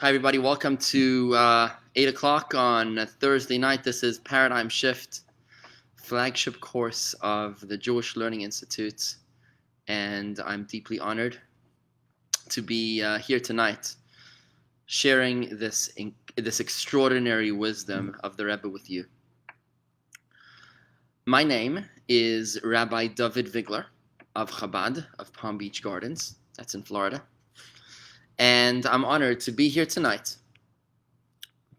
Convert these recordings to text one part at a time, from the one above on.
Hi, everybody. Welcome to 8 o'clock on a Thursday night. This is Paradigm Shift, flagship course of the Jewish Learning Institute. And I'm deeply honored to be here tonight sharing this extraordinary wisdom of the Rebbe with you. My name is Rabbi David Vigler of Chabad of Palm Beach Gardens. That's in Florida. And I'm honored to be here tonight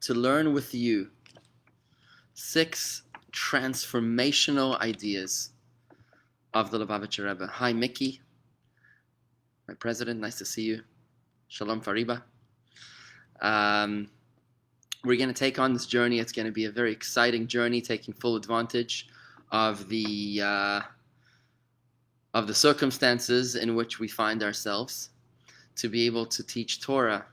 to learn with you 6 transformational ideas of the Lubavitcher Rebbe. Hi, Mickey, my president. Nice to see you. Shalom, Fariba. We're going to take on this journey. It's going to be a very exciting journey, taking full advantage of the circumstances in which we find ourselves, to be able to teach Torah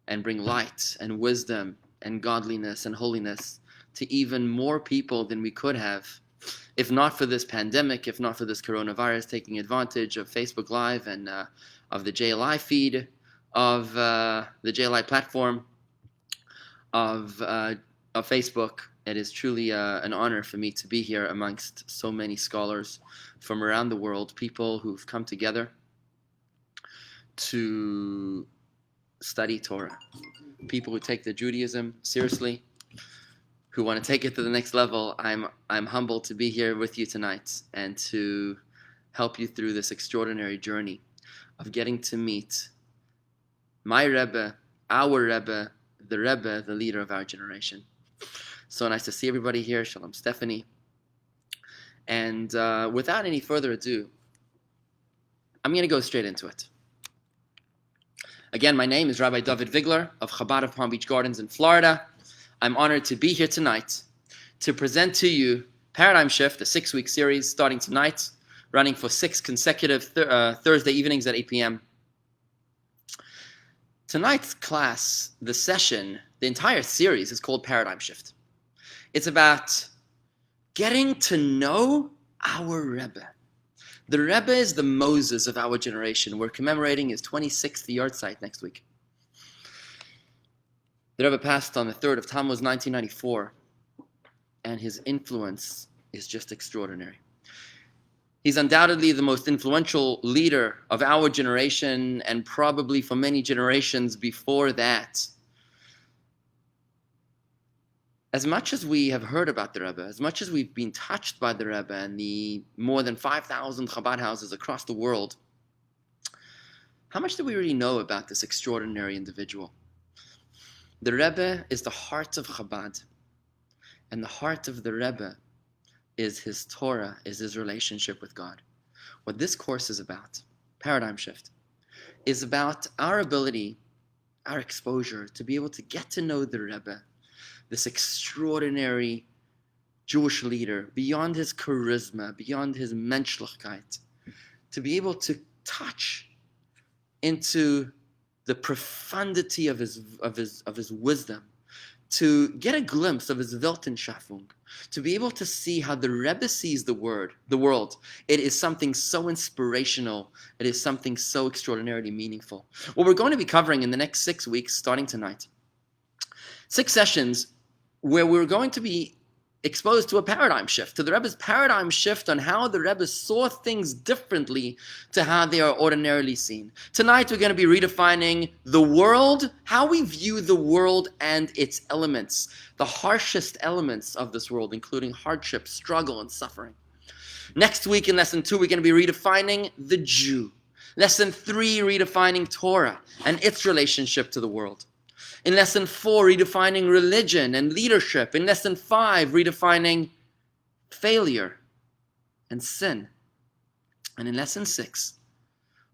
and bring light and wisdom and godliness and holiness to even more people than we could have, if not for this pandemic, if not for this coronavirus, taking advantage of Facebook Live and of the JLI feed, of the JLI platform, of Facebook. It is truly an honor for me to be here amongst so many scholars from around the world, people who've come together to study Torah, people who take the Judaism seriously, who want to take it to the next level. I'm humbled to be here with you tonight and to help you through this extraordinary journey of getting to meet my Rebbe, our Rebbe, the leader of our generation. So nice to see everybody here. Shalom, Stephanie. And without any further ado, I'm going to go straight into it. Again, my name is Rabbi David Vigler of Chabad of Palm Beach Gardens in Florida. I'm honored to be here tonight to present to you Paradigm Shift, a 6-week series starting tonight, running for 6 consecutive Thursday evenings at 8 p.m. Tonight's class, the session, the entire series is called Paradigm Shift. It's about getting to know our Rebbe. The Rebbe is the Moses of our generation. We're commemorating his 26th yahrzeit next week. The Rebbe passed on the 3rd of Tammuz, 1994, and his influence is just extraordinary. He's undoubtedly the most influential leader of our generation, and probably for many generations before that. As much as we have heard about the Rebbe, as much as we've been touched by the Rebbe and the more than 5,000 Chabad houses across the world, how much do we really know about this extraordinary individual? The Rebbe is the heart of Chabad, and the heart of the Rebbe is his Torah, is his relationship with God. What this course is about, Paradigm Shift, is about our ability, our exposure to be able to get to know the Rebbe, this extraordinary Jewish leader, beyond his charisma, beyond his menschlichkeit, to be able to touch into the profundity of his wisdom, to get a glimpse of his Weltanschauung, to be able to see how the Rebbe sees the world. It is something so inspirational. It is something so extraordinarily meaningful. What we're going to be covering in the next 6 weeks, starting tonight, 6 sessions where we're going to be exposed to a paradigm shift, to the Rebbe's paradigm shift on how the Rebbe saw things differently to how they are ordinarily seen. Tonight we're going to be redefining the world, how we view the world and its elements, the harshest elements of this world, including hardship, struggle, and suffering. Next week in Lesson 2, we're going to be redefining the Jew. Lesson 3, redefining Torah and its relationship to the world. In Lesson 4, redefining religion and leadership. In Lesson 5, redefining failure and sin. And in Lesson 6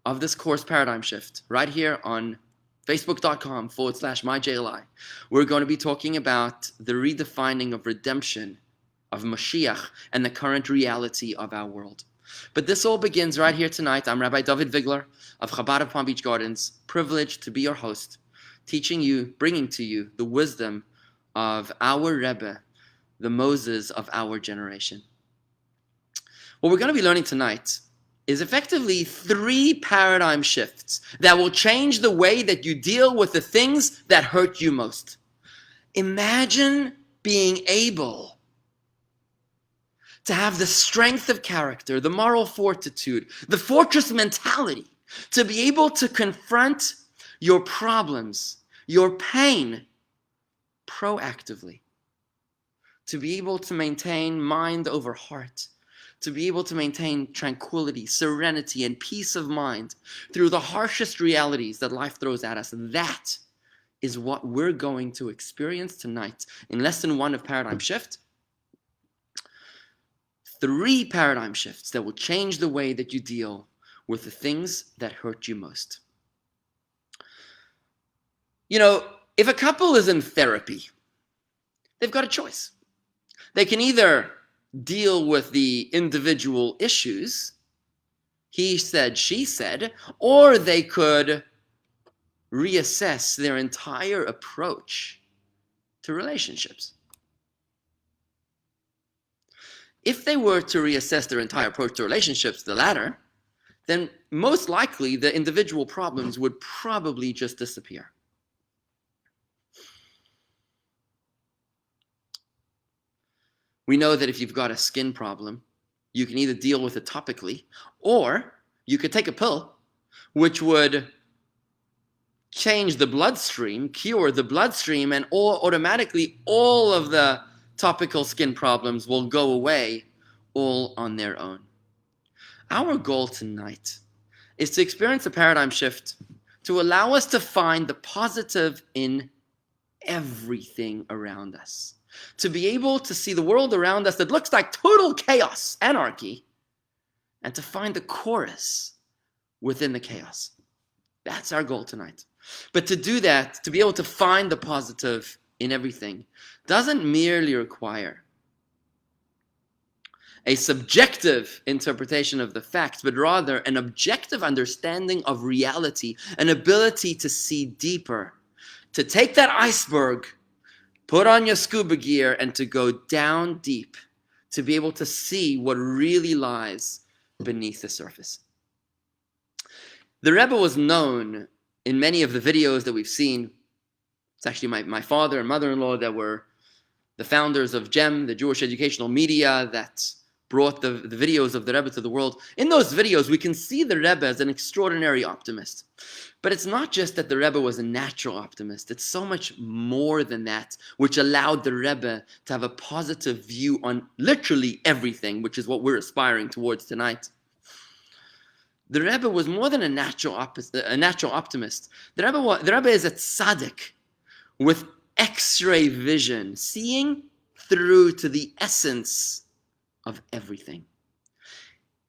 of this course, Paradigm Shift, right here on facebook.com/myjli, we're going to be talking about the redefining of redemption, of Mashiach, and the current reality of our world. But this all begins right here tonight. I'm Rabbi David Vigler of Chabad of Palm Beach Gardens, privileged to be your host, teaching you, bringing to you the wisdom of our Rebbe, the Moses of our generation. What we're going to be learning tonight is effectively 3 paradigm shifts that will change the way that you deal with the things that hurt you most. Imagine being able to have the strength of character, the moral fortitude, the fortress mentality, to be able to confront your problems, your pain proactively, to be able to maintain mind over heart, to be able to maintain tranquility, serenity, and peace of mind through the harshest realities that life throws at us. And that is what we're going to experience tonight in lesson 1 of Paradigm Shift. 3 paradigm shifts that will change the way that you deal with the things that hurt you most. You know, if a couple is in therapy, they've got a choice. They can either deal with the individual issues, he said, she said, or they could reassess their entire approach to relationships. If they were to reassess their entire approach to relationships, the latter, then most likely the individual problems would probably just disappear. We know that if you've got a skin problem, you can either deal with it topically, or you could take a pill, which would change the bloodstream, cure the bloodstream, and automatically all of the topical skin problems will go away all on their own. Our goal tonight is to experience a paradigm shift to allow us to find the positive in everything around us. To be able to see the world around us that looks like total chaos, anarchy, and to find the chorus within the chaos. That's our goal tonight. But to do that, to be able to find the positive in everything, doesn't merely require a subjective interpretation of the facts, but rather an objective understanding of reality, an ability to see deeper, to take that iceberg, put on your scuba gear, and to go down deep, to be able to see what really lies beneath the surface. The Rebbe was known in many of the videos that we've seen. It's actually my father and mother-in-law that were the founders of GEM, the Jewish educational media that brought the videos of the Rebbe to the world. In those videos, we can see the Rebbe as an extraordinary optimist. But it's not just that the Rebbe was a natural optimist. It's so much more than that, which allowed the Rebbe to have a positive view on literally everything, which is what we're aspiring towards tonight. The Rebbe was more than a natural optimist. The Rebbe is a tzaddik with X-ray vision, seeing through to the essence of everything.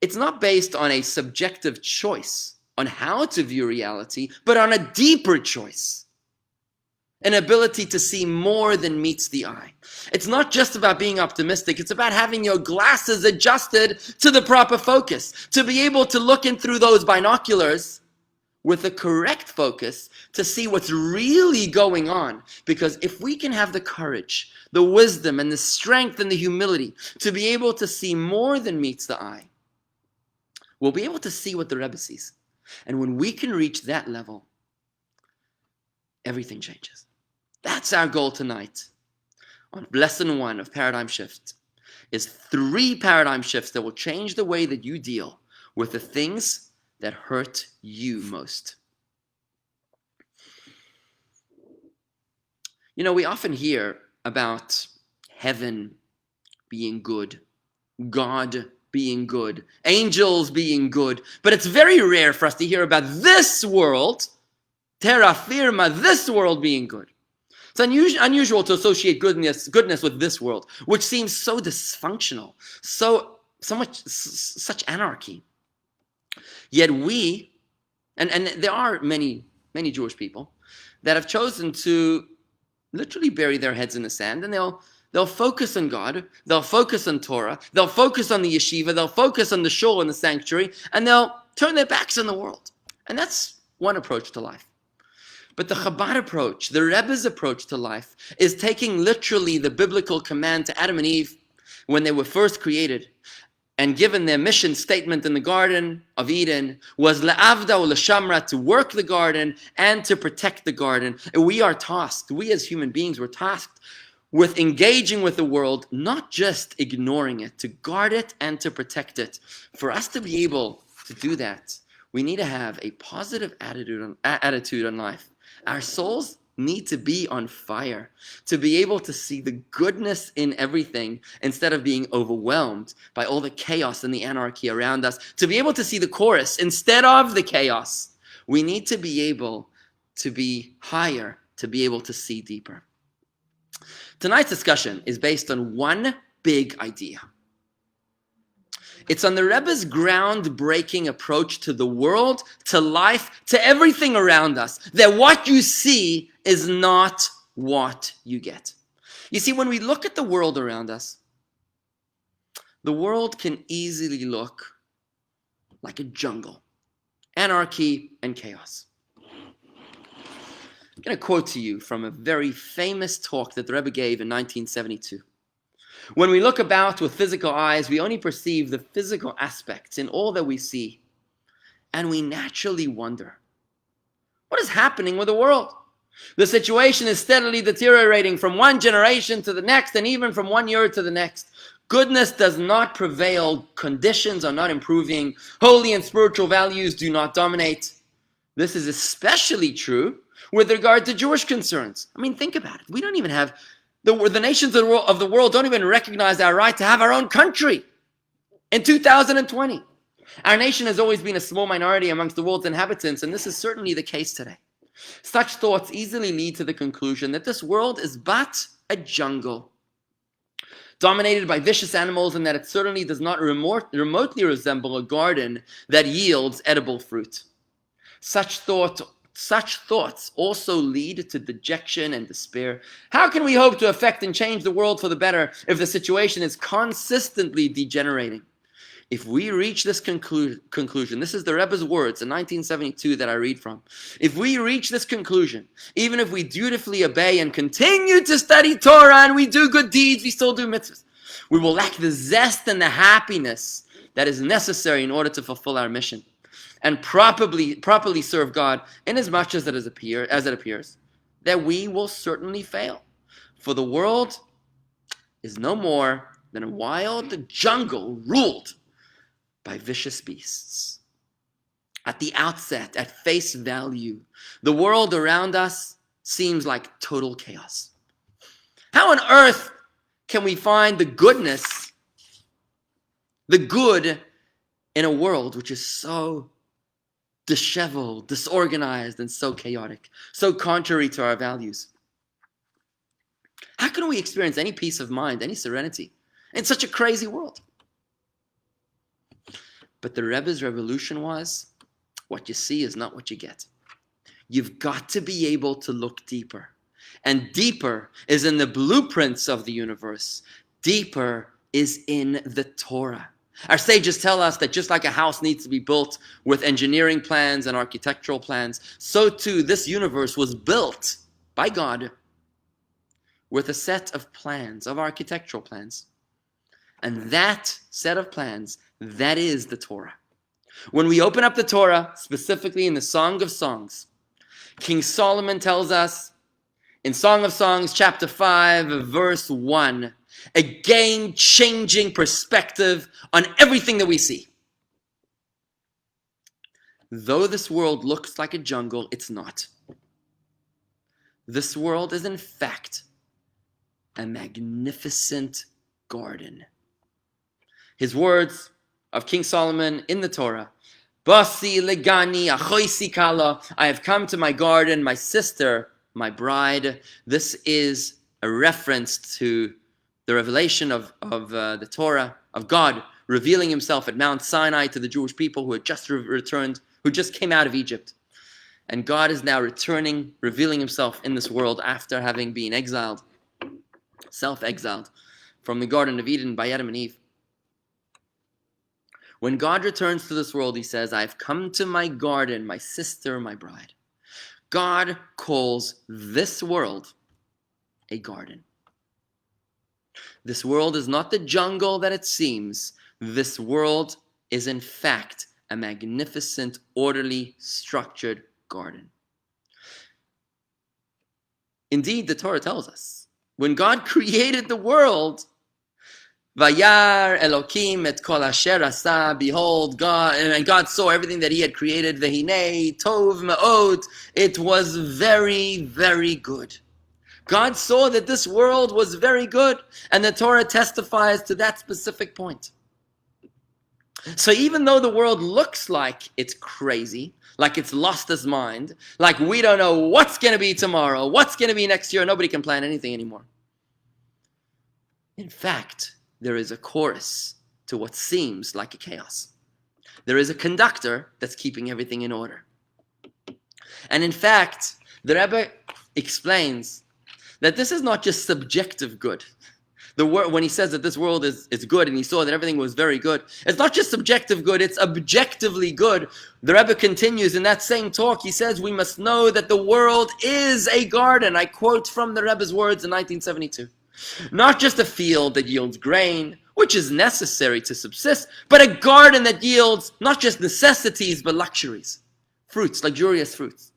It's not based on a subjective choice on how to view reality, but on a deeper choice, an ability to see more than meets the eye. It's not just about being optimistic, it's about having your glasses adjusted to the proper focus, to be able to look in through those binoculars with the correct focus to see what's really going on. Because if we can have the courage, the wisdom, and the strength and the humility to be able to see more than meets the eye, we'll be able to see what the Rebbe sees. And when we can reach that level, everything changes. That's our goal tonight. On lesson 1 of Paradigm Shift is 3 paradigm shifts that will change the way that you deal with the things that hurt you most. You know, we often hear about heaven being good, God being good, angels being good, but it's very rare for us to hear about this world, terra firma, this world being good. It's unusual to associate goodness with this world, which seems so dysfunctional, such anarchy. Yet we, and there are many Jewish people that have chosen to literally bury their heads in the sand, and they'll focus on God, they'll focus on Torah, they'll focus on the yeshiva, they'll focus on the shul and the sanctuary, and they'll turn their backs on the world. And that's one approach to life. But the Chabad approach, the Rebbe's approach to life, is taking literally the biblical command to Adam and Eve when they were first created, and given their mission statement in the Garden of Eden was le'avda or le'shamra, to work the garden and to protect the garden. And we are tasked, we as human beings were tasked with engaging with the world, not just ignoring it, to guard it and to protect it. For us to be able to do that, we need to have a positive attitude on life. Our souls need to be on fire, to be able to see the goodness in everything instead of being overwhelmed by all the chaos and the anarchy around us, to be able to see the chorus instead of the chaos. We need to be able to be higher, to be able to see deeper. Tonight's discussion is based on one big idea. It's on the Rebbe's groundbreaking approach to the world, to life, to everything around us. That what you see is not what you get. You see, when we look at the world around us, the world can easily look like a jungle, anarchy and chaos. I'm going to quote to you from a very famous talk that the Rebbe gave in 1972. When we look about with physical eyes, we only perceive the physical aspects in all that we see. And we naturally wonder, what is happening with the world? The situation is steadily deteriorating from one generation to the next, and even from one year to the next. Goodness does not prevail. Conditions are not improving. Holy and spiritual values do not dominate. This is especially true with regard to Jewish concerns. I mean, think about it. We don't even have the nations of the world don't even recognize our right to have our own country in 2020. Our nation has always been a small minority amongst the world's inhabitants, and this is certainly the case today. Such thoughts easily lead to the conclusion that this world is but a jungle, dominated by vicious animals, and that it certainly does not remotely resemble a garden that yields edible fruit. Such thoughts also lead to dejection and despair. How can we hope to affect and change the world for the better if the situation is consistently degenerating? If we reach this conclusion, this is the Rebbe's words in 1972 that I read from. If we reach this conclusion, even if we dutifully obey and continue to study Torah and we do good deeds, we still do mitzvahs, we will lack the zest and the happiness that is necessary in order to fulfill our mission and properly serve God, inasmuch as it appears that we will certainly fail. For the world is no more than a wild jungle ruled by vicious beasts. At the outset, at face value, the world around us seems like total chaos. How on earth can we find the goodness, the good in a world which is so disheveled, disorganized, and so chaotic, so contrary to our values? How can we experience any peace of mind, any serenity in such a crazy world? But the Rebbe's revolution was, what you see is not what you get. You've got to be able to look deeper. And deeper is in the blueprints of the universe. Deeper is in the Torah. Our sages tell us that just like a house needs to be built with engineering plans and architectural plans, so too this universe was built by God with a set of plans, of architectural plans. And that set of plans, that is the Torah. When we open up the Torah, specifically in the Song of Songs, King Solomon tells us in Song of Songs, chapter 5, verse 1, a game-changing perspective on everything that we see. Though this world looks like a jungle, it's not. This world is in fact a magnificent garden. His words of King Solomon in the Torah, Basi legani achoisi kala, I have come to my garden, my sister, my bride. This is a reference to the revelation of the Torah, of God revealing himself at Mount Sinai to the Jewish people who had just returned, who just came out of Egypt. And God is now returning, revealing himself in this world after having been exiled, self-exiled from the Garden of Eden by Adam and Eve. When God returns to this world, he says, I have come to my garden, my sister, my bride. God calls this world a garden. This world is not the jungle that it seems. this world is in fact a magnificent, orderly, structured garden. Indeed, the Torah tells us, when God created the world, Vayar Elokim et kol asher asa, behold, God, and God saw everything that he had created, Vehinei tov me'od, it was very, very good. God saw that this world was very good, and the Torah testifies to that specific point. So even though the world looks like it's crazy, like it's lost its mind, like we don't know what's going to be tomorrow, what's going to be next year, nobody can plan anything anymore. In fact, there is a chorus to what seems like a chaos. There is a conductor that's keeping everything in order. And in fact, the Rebbe explains that this is not just subjective good. When he says that this world is good and he saw that everything was very good, it's not just subjective good, it's objectively good. The Rebbe continues in that same talk, he says, we must know that the world is a garden. I quote from the Rebbe's words in 1972. Not just a field that yields grain, which is necessary to subsist, but a garden that yields not just necessities, but luxuries. Fruits, luxurious fruits.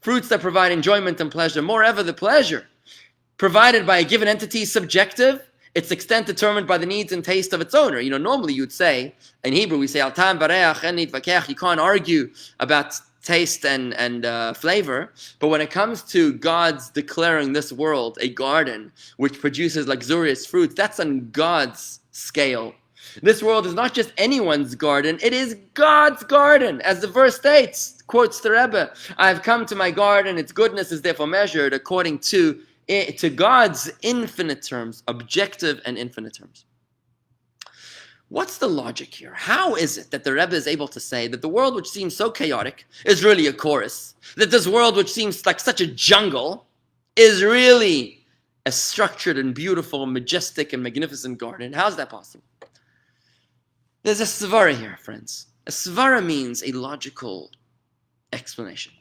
Fruits that provide enjoyment and pleasure. Moreover, the pleasure provided by a given entity is subjective, its extent determined by the needs and taste of its owner. Normally you'd say, in Hebrew we say, al ta'am v'reach en nitvakeach, you can't argue about taste and flavor, but when it comes to God's declaring this world a garden which produces luxurious fruits, that's on God's scale. This world is not just anyone's garden, it is God's garden, as the verse states, quotes the Rebbe, I have come to my garden, its goodness is therefore measured according to God's infinite terms, objective and infinite terms. What's the logic here? How is it that the Rebbe is able to say that the world which seems so chaotic is really a chorus? That this world which seems like such a jungle is really a structured and beautiful, majestic and magnificent garden? How is that possible? There's a svara here, friends. A svara means a logical explanation.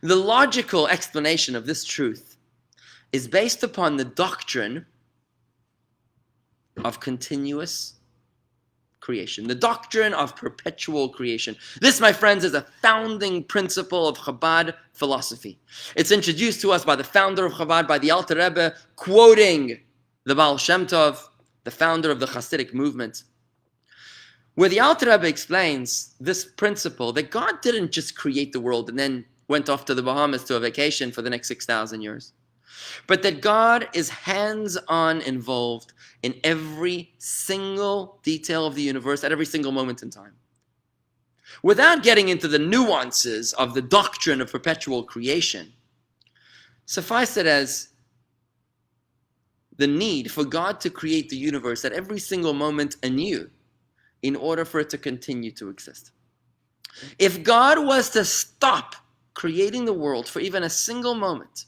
The logical explanation of this truth is based upon the doctrine of continuous creation, the doctrine of perpetual creation. This, my friends, is a founding principle of Chabad philosophy. It's introduced to us by the founder of Chabad, by the Alter Rebbe, quoting the Baal Shem Tov, the founder of the Hasidic movement, where the Alter Rebbe explains this principle that God didn't just create the world and then went off to the Bahamas to a vacation for the next 6,000 years. But that God is hands-on involved in every single detail of the universe at every single moment in time. Without getting into the nuances of the doctrine of perpetual creation, suffice it as the need for God to create the universe at every single moment anew in order for it to continue to exist. If God was to stop creating the world for even a single moment,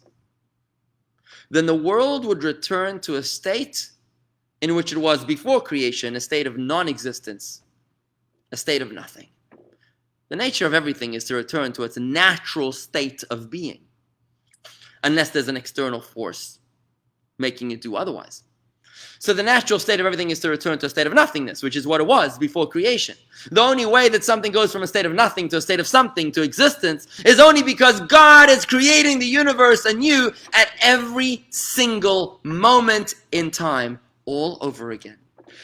then the world would return to a state in which it was before creation, a state of non-existence, a state of nothing. The nature of everything is to return to its natural state of being, unless there's an external force making it do otherwise. So the natural state of everything is to return to a state of nothingness, which is what it was before creation. The only way that something goes from a state of nothing to a state of something to existence is only because God is creating the universe anew at every single moment in time, all over again.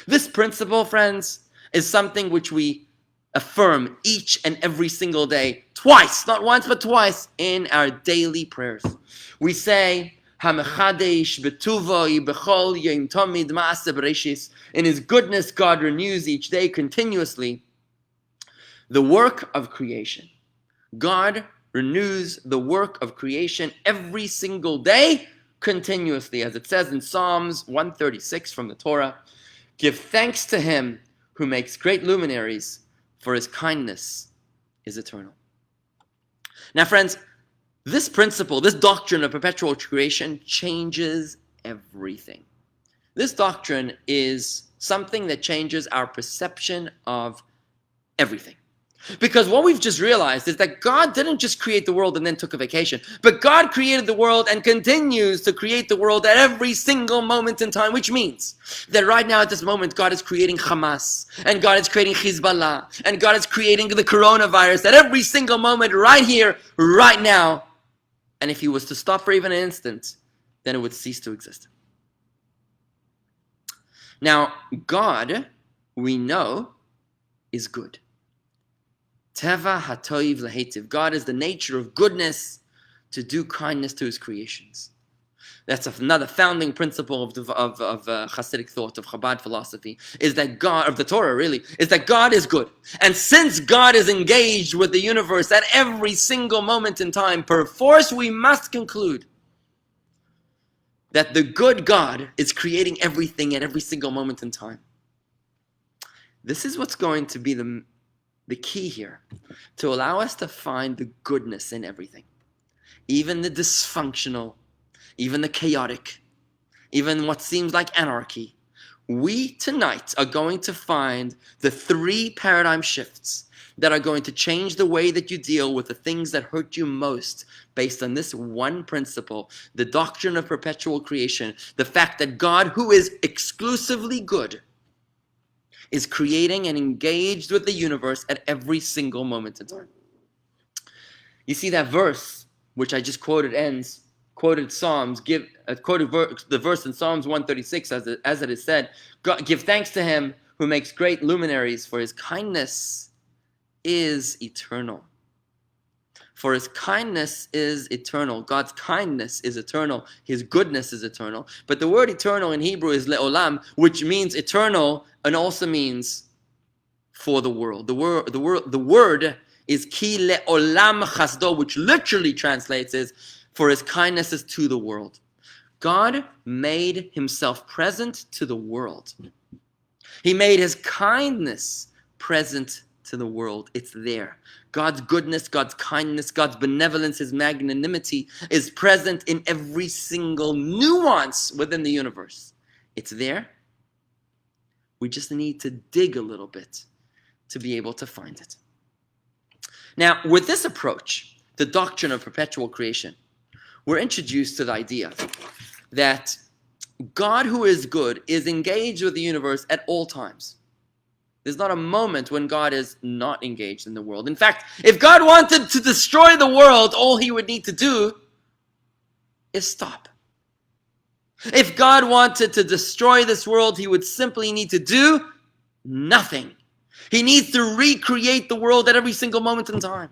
This principle, friends, is something which we affirm each and every single day, twice, not once, but twice, in our daily prayers. We say, in His goodness, God renews each day continuously the work of creation. God renews the work of creation every single day continuously. As it says in Psalms 136 from the Torah, give thanks to Him who makes great luminaries, for His kindness is eternal. Now, friends, this principle, this doctrine of perpetual creation changes everything. This doctrine is something that changes our perception of everything. Because what we've just realized is that God didn't just create the world and then took a vacation, but God created the world and continues to create the world at every single moment in time, which means that right now at this moment, God is creating Hamas, and God is creating Hezbollah, and God is creating the coronavirus at every single moment, right here, right now. And if he was to stop for even an instant, then it would cease to exist. Now, God, we know, is good. Teva hatoiv lehetiv. God is the nature of goodness, to do kindness to his creations. That's another founding principle of Hasidic thought, of Chabad philosophy, is that God, of the Torah really, is that God is good. And since God is engaged with the universe at every single moment in time, perforce we must conclude that the good God is creating everything at every single moment in time. This is what's going to be the key here, to allow us to find the goodness in everything. Even the dysfunctional, even the chaotic, even what seems like anarchy. We tonight are going to find the 3 paradigm shifts that are going to change the way that you deal with the things that hurt you most, based on this one principle, the doctrine of perpetual creation, the fact that God, who is exclusively good, is creating and engaged with the universe at every single moment in time. You see that verse, which I just quoted, quoted the verse in Psalms 136 as it is said, God, give thanks to him who makes great luminaries, for his kindness is eternal. For his kindness is eternal. God's kindness is eternal. His goodness is eternal. But the word eternal in Hebrew is le'olam, which means eternal and also means for the world. The word is ki le'olam chasdo, which literally translates as for his kindness is to the world. God made himself present to the world. He made his kindness present to the world. It's there. God's goodness, God's kindness, God's benevolence, his magnanimity is present in every single nuance within the universe. It's there. We just need to dig a little bit to be able to find it. Now, with this approach, the doctrine of perpetual creation, we're introduced to the idea that God, who is good, is engaged with the universe at all times. There's not a moment when God is not engaged in the world. In fact, if God wanted to destroy the world, all he would need to do is stop. If God wanted to destroy this world, he would simply need to do nothing. He needs to recreate the world at every single moment in time.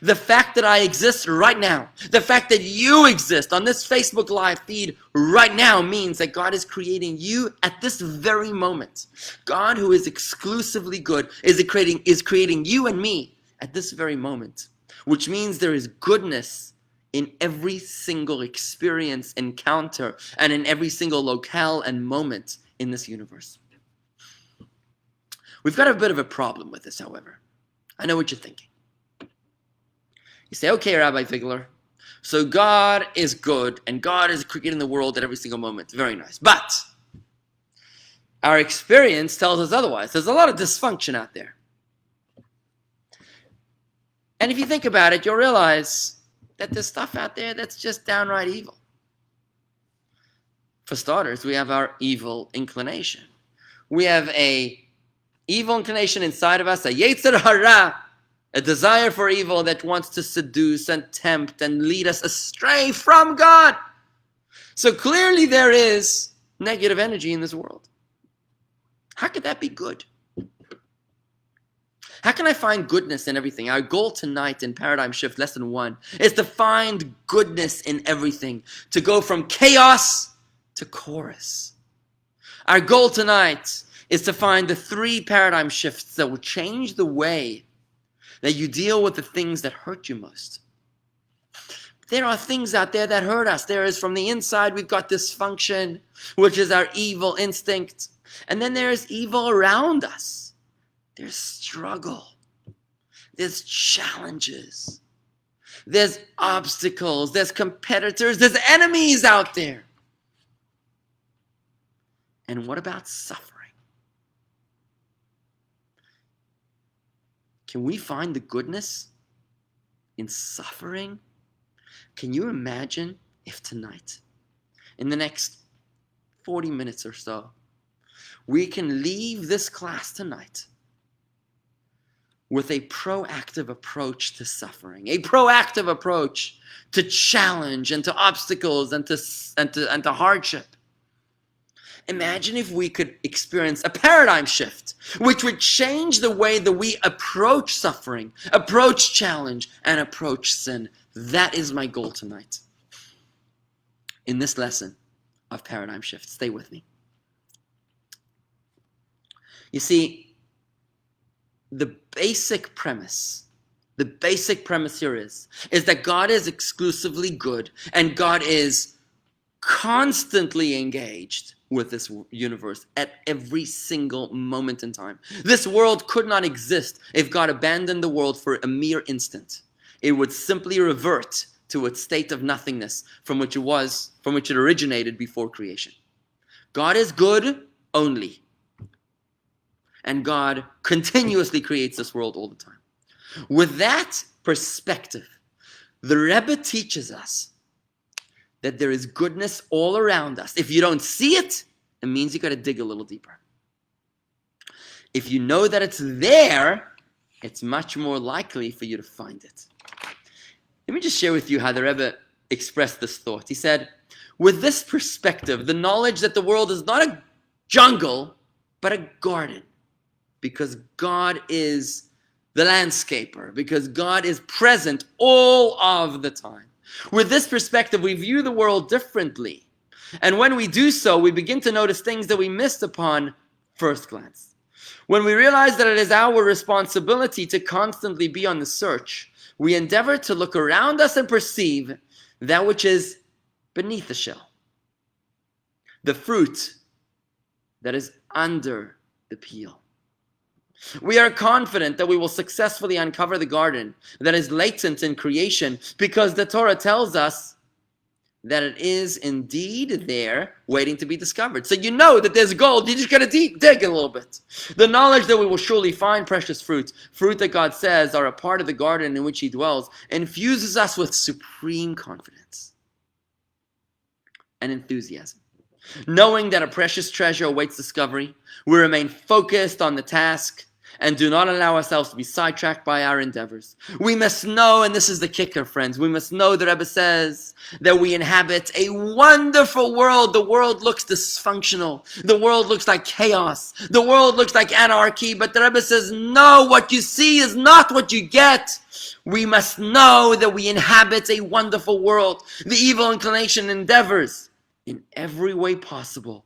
The fact that I exist right now, the fact that you exist on this Facebook Live feed right now, means that God is creating you at this very moment. God, who is exclusively good, is creating you and me at this very moment, which means there is goodness in every single experience, encounter, and in every single locale and moment in this universe. We've got a bit of a problem with this, however. I know what you're thinking. You say, okay, Rabbi Figler, so God is good and God is creating the world at every single moment. Very nice. But our experience tells us otherwise. There's a lot of dysfunction out there. And if you think about it, you'll realize that there's stuff out there that's just downright evil. For starters, we have our evil inclination. We have a evil inclination inside of us, a yetzer hara, a desire for evil that wants to seduce and tempt and lead us astray from God. So clearly there is negative energy in this world. How could that be good? How can I find goodness in everything? Our goal tonight in Paradigm Shift Lesson 1 is to find goodness in everything, to go from chaos to chorus. Our goal tonight is to find the 3 paradigm shifts that will change the way that you deal with the things that hurt you most. There are things out there that hurt us. There is, from the inside, we've got dysfunction, which is our evil instinct. And then there is evil around us. There's struggle. There's challenges. There's obstacles. There's competitors. There's enemies out there. And what about suffering? Can we find the goodness in suffering? Can you imagine if tonight, in the next 40 minutes or so, we can leave this class tonight with a proactive approach to suffering, a proactive approach to challenge and to obstacles and to hardship. Imagine if we could experience a paradigm shift, which would change the way that we approach suffering, approach challenge, and approach sin. That is my goal tonight in this lesson of paradigm shift. Stay with me. You see, the basic premise here is that God is exclusively good and God is constantly engaged with this universe at every single moment in time. This world could not exist if God abandoned the world for a mere instant. It would simply revert to its state of nothingness from which it originated before creation. God is good only. And God continuously creates this world all the time. With that perspective, the Rebbe teaches us that there is goodness all around us. If you don't see it, it means you got to dig a little deeper. If you know that it's there, it's much more likely for you to find it. Let me just share with you how the Rebbe expressed this thought. He said, with this perspective, the knowledge that the world is not a jungle, but a garden, because God is the landscaper, because God is present all of the time. With this perspective, we view the world differently. And when we do so, we begin to notice things that we missed upon first glance. When we realize that it is our responsibility to constantly be on the search, we endeavor to look around us and perceive that which is beneath the shell, the fruit that is under the peel. We are confident that we will successfully uncover the garden that is latent in creation because the Torah tells us that it is indeed there waiting to be discovered. So you know that there's gold, you just got to dig a little bit. The knowledge that we will surely find precious fruit that God says are a part of the garden in which He dwells, infuses us with supreme confidence and enthusiasm. Knowing that a precious treasure awaits discovery, we remain focused on the task and do not allow ourselves to be sidetracked by our endeavors. We must know, and this is the kicker, friends, we must know, the Rebbe says, that we inhabit a wonderful world. The world looks dysfunctional. The world looks like chaos. The world looks like anarchy. But the Rebbe says, no, what you see is not what you get. We must know that we inhabit a wonderful world. The evil inclination endeavors in every way possible.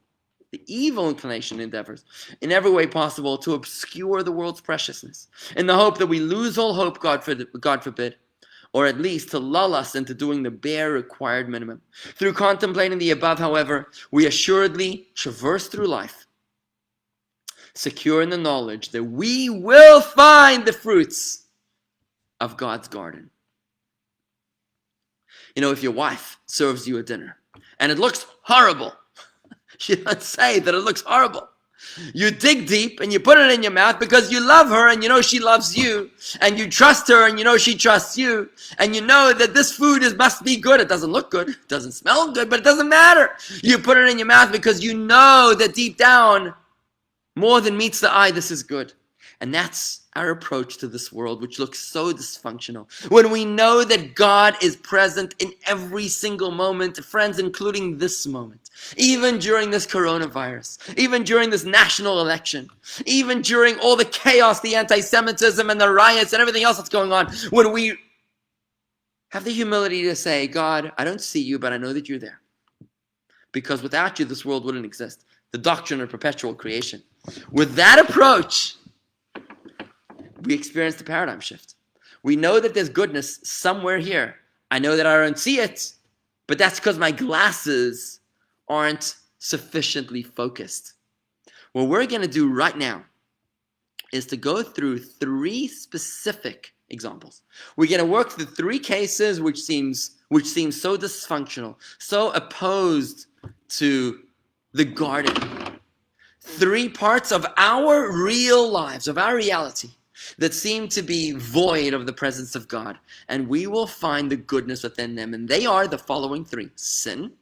The evil inclination endeavors in every way possible to obscure the world's preciousness, in the hope that we lose all hope, God forbid, or at least to lull us into doing the bare required minimum. Through contemplating the above, however, we assuredly traverse through life, secure in the knowledge that we will find the fruits of God's garden. You know, if your wife serves you a dinner and it looks horrible, she doesn't say that it looks horrible. You dig deep and you put it in your mouth because you love her and you know she loves you, and you trust her and you know she trusts you, and you know that this food must be good. It doesn't look good, it doesn't smell good, but it doesn't matter. You put it in your mouth because you know that deep down, more than meets the eye, this is good. And that's our approach to this world, which looks so dysfunctional. When we know that God is present in every single moment, friends, including this moment, even during this coronavirus, even during this national election, even during all the chaos, the anti-Semitism and the riots and everything else that's going on, when we have the humility to say, God, I don't see you, but I know that you're there. Because without you, this world wouldn't exist. The doctrine of perpetual creation. With that approach, we experience the paradigm shift. We know that there's goodness somewhere here. I know that I don't see it, but that's because my glasses aren't sufficiently focused. What we're going to do right now is to go through 3 specific examples. We're going to work through 3 cases which seem so dysfunctional, so opposed to the garden. 3 parts of our real lives, of our reality, that seem to be void of the presence of God, and we will find the goodness within them. And they are the following three: sin,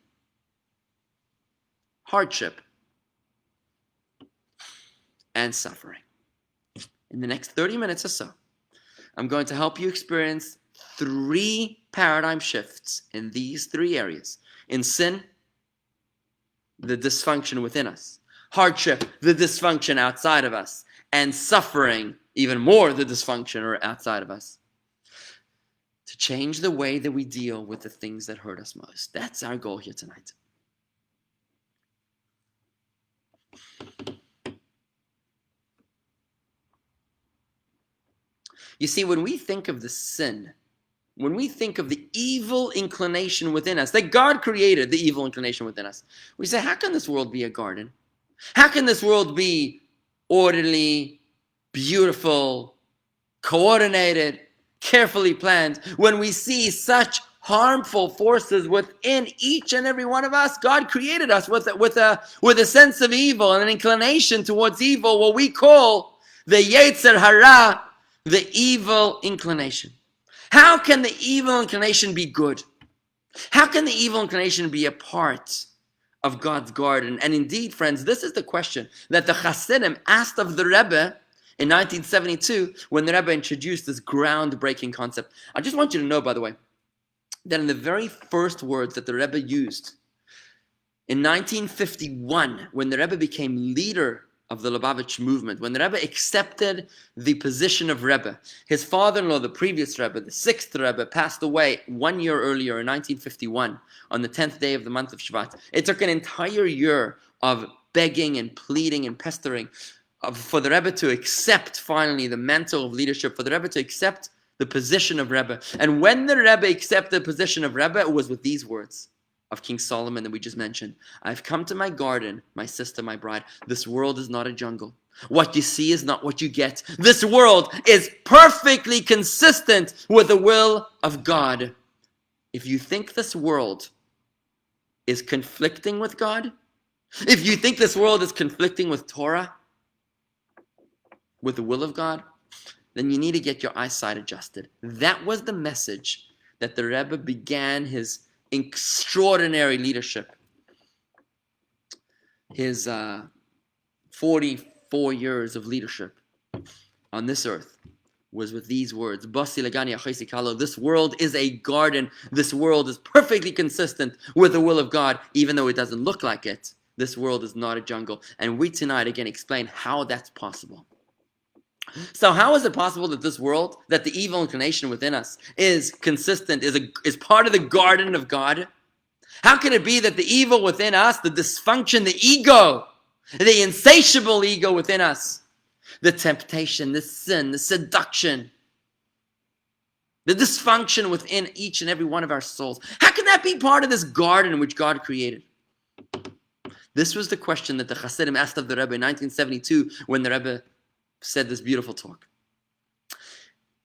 hardship, and suffering. In the next 30 minutes or so, I'm going to help you experience 3 paradigm shifts in these 3 areas. In sin, the dysfunction within us; hardship, the dysfunction outside of us; and suffering, even more the dysfunction or outside of us, to change the way that we deal with the things that hurt us most. That's our goal here tonight. You see, when we think of the sin, when we think of the evil inclination within us, that God created the evil inclination within us, we say, how can this world be a garden? How can this world be orderly, beautiful, coordinated, carefully planned, when we see such harmful forces within each and every one of us? God created us with a sense of evil and an inclination towards evil, what we call the Yetzer Hara, the evil inclination. How can the evil inclination be good? How can the evil inclination be a part of God's garden? And indeed, friends, this is the question that the Hasidim asked of the Rebbe in 1972 when the Rebbe introduced this groundbreaking concept. I just want you to know, by the way, that in the very first words that the Rebbe used in 1951, when the Rebbe became leader of the Lubavitch movement, when the Rebbe accepted the position of Rebbe, his father-in-law, the previous Rebbe, the 6th Rebbe, passed away 1 year earlier in 1951 on the 10th day of the month of Shvat. It took an entire year of begging and pleading and pestering for the Rebbe to accept finally the mantle of leadership, for the Rebbe to accept the position of Rebbe. And when the Rebbe accepted the position of Rebbe, it was with these words of King Solomon that we just mentioned: I've come to my garden, my sister, my bride. This world is not a jungle. What you see is not what you get. This world is perfectly consistent with the will of God. If you think this world is conflicting with God, if you think this world is conflicting with Torah, with the will of God, then you need to get your eyesight adjusted. That was the message that the Rebbe began his extraordinary leadership, his 44 years of leadership on this earth, was with these words: Basi legani achesi kalo. This world is a garden. This world is perfectly consistent with the will of God, even though it doesn't look like it. This world is not a jungle. And we tonight again explain how that's possible. So how is it possible that this world, that the evil inclination within us is consistent, is part of the garden of God? How can it be that the evil within us, the dysfunction, the ego, the insatiable ego within us, the temptation, the sin, the seduction, the dysfunction within each and every one of our souls, how can that be part of this garden which God created? This was the question that the Hasidim asked of the Rebbe in 1972 when the Rebbe said this beautiful talk.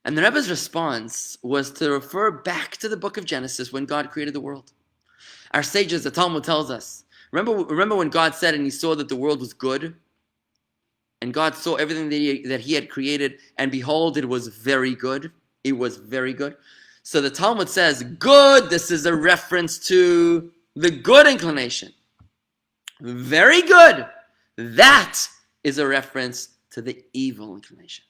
And the Rebbe's response was to refer back to the book of Genesis when God created the world. Our sages, the Talmud tells us, remember when God said, and he saw that the world was good, and God saw everything that he had created, and behold, it was very good. It was very good. So the Talmud says, good, this is a reference to the good inclination. Very good. That is a reference to the evil inclination.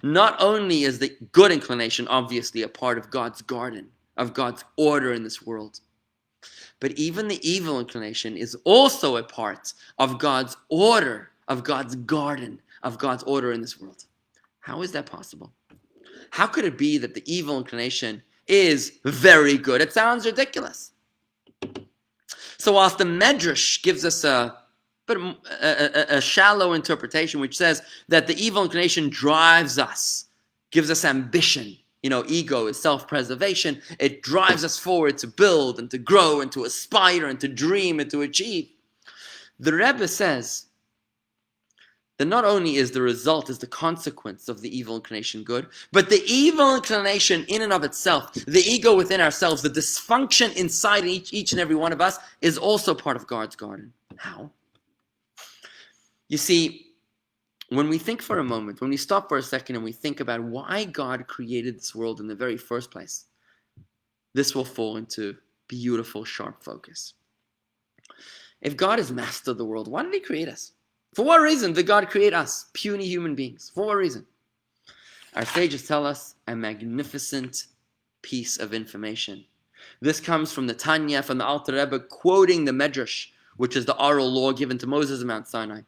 Not only is the good inclination obviously a part of God's garden, of God's order in this world, but even the evil inclination is also a part of God's order, of God's garden, of God's order in this world. How is that possible? How could it be that the evil inclination is very good? It sounds ridiculous. So whilst the Medrash gives us a shallow interpretation which says that the evil inclination drives us, gives us ambition. You know, ego is self-preservation. It drives us forward to build and to grow and to aspire and to dream and to achieve. The Rebbe says that not only is the result, is the consequence of the evil inclination good, but the evil inclination in and of itself, the ego within ourselves, the dysfunction inside each and every one of us is also part of God's garden. How? You see, when we think for a moment, when we stop for a second and we think about why God created this world in the very first place, this will fall into beautiful, sharp focus. If God is master of the world, why did he create us? For what reason did God create us, puny human beings? For what reason? Our sages tell us a magnificent piece of information. This comes from the Tanya, from the Alter Rebbe, quoting the Medrash, which is the oral law given to Moses at Mount Sinai.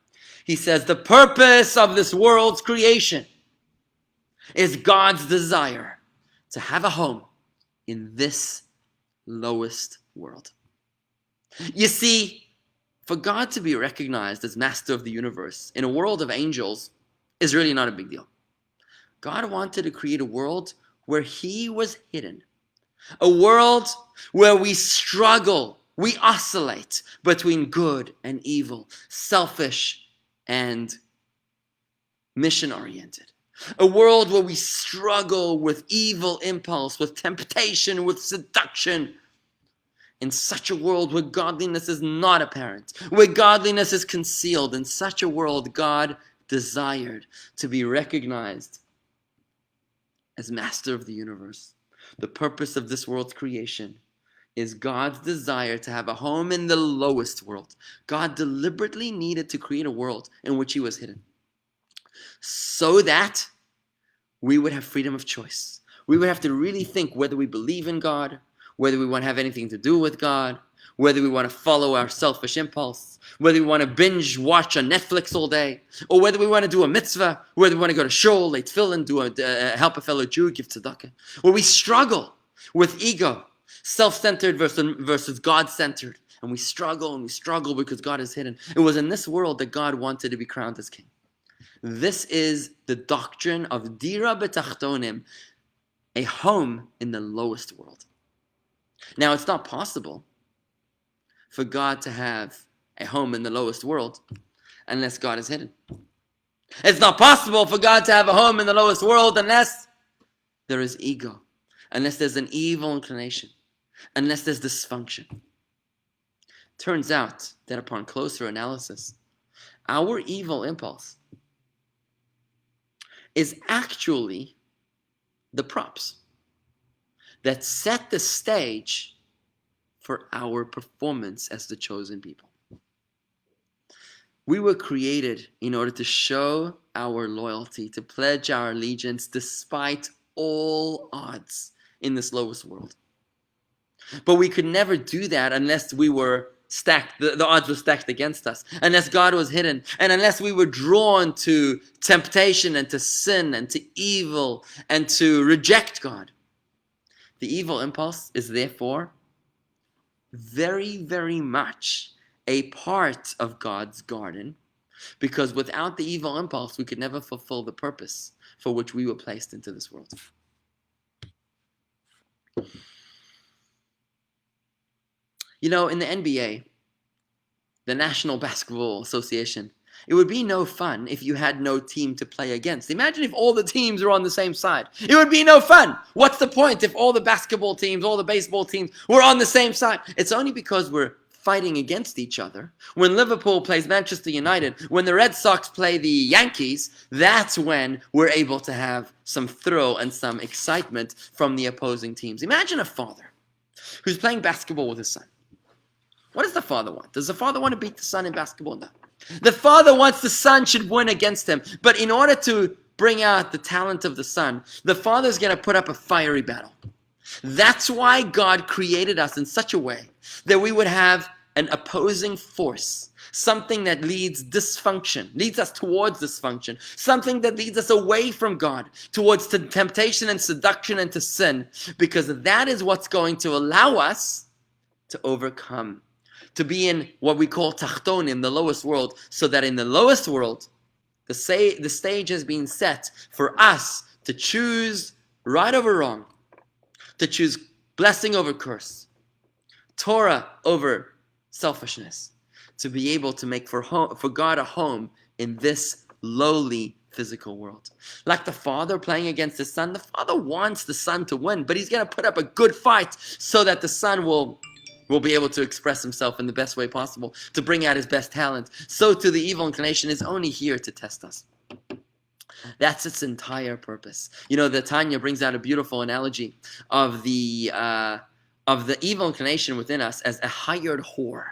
He says, the purpose of this world's creation is God's desire to have a home in this lowest world. You see, for God to be recognized as master of the universe in a world of angels is really not a big deal. God wanted to create a world where he was hidden. A world where we struggle, we oscillate between good and evil, selfish and mission-oriented. A world where we struggle with evil impulse, with temptation, with seduction. In such a world where godliness is not apparent, where godliness is concealed, in such a world, God desired to be recognized as master of the universe. The purpose of this world's creation is God's desire to have a home in the lowest world. God deliberately needed to create a world in which he was hidden, so that we would have freedom of choice. We would have to really think whether we believe in God, whether we want to have anything to do with God, whether we want to follow our selfish impulse, whether we want to binge watch on Netflix all day, or whether we want to do a mitzvah, whether we want to go to shul, lay tefillin, help a fellow Jew, give tzedakah. Where we struggle with ego, self-centered versus God-centered, and we struggle because God is hidden. It was in this world that God wanted to be crowned as king. This is the doctrine of Dira B'Tachtonim, a home in the lowest world. Now, it's not possible for God to have a home in the lowest world unless God is hidden. It's not possible for God to have a home in the lowest world unless there is ego, unless there's an evil inclination, unless there's dysfunction. Turns out that upon closer analysis, our evil impulse is actually the props that set the stage for our performance as the chosen people. We were created in order to show our loyalty, to pledge our allegiance despite all odds in this lowest world. But we could never do that unless we were stacked, the odds were stacked against us, unless God was hidden, and unless we were drawn to temptation and to sin and to evil and to reject God. The evil impulse is therefore very, very much a part of God's garden, because without the evil impulse, we could never fulfill the purpose for which we were placed into this world. You know, in the NBA, the National Basketball Association, it would be no fun if you had no team to play against. Imagine if all the teams were on the same side. It would be no fun. What's the point if all the basketball teams, all the baseball teams were on the same side? It's only because we're fighting against each other. When Liverpool plays Manchester United, when the Red Sox play the Yankees, that's when we're able to have some thrill and some excitement from the opposing teams. Imagine a father who's playing basketball with his son. What does the father want? Does the father want to beat the son in basketball? No. The father wants the son should win against him. But in order to bring out the talent of the son, the father's going to put up a fiery battle. That's why God created us in such a way that we would have an opposing force, something that leads us towards dysfunction, something that leads us away from God, towards temptation and seduction and to sin, because that is what's going to allow us to overcome, to be in what we call tachtonim, the lowest world, so that in the lowest world, the stage has been set for us to choose right over wrong, to choose blessing over curse, Torah over selfishness, to be able to make for God a home in this lowly physical world. Like the father playing against his son, the father wants the son to win, but he's going to put up a good fight so that the son will be able to express himself in the best way possible, to bring out his best talent. So too the evil inclination is only here to test us. That's its entire purpose. You know, the Tanya brings out a beautiful analogy of the evil inclination within us as a hired whore.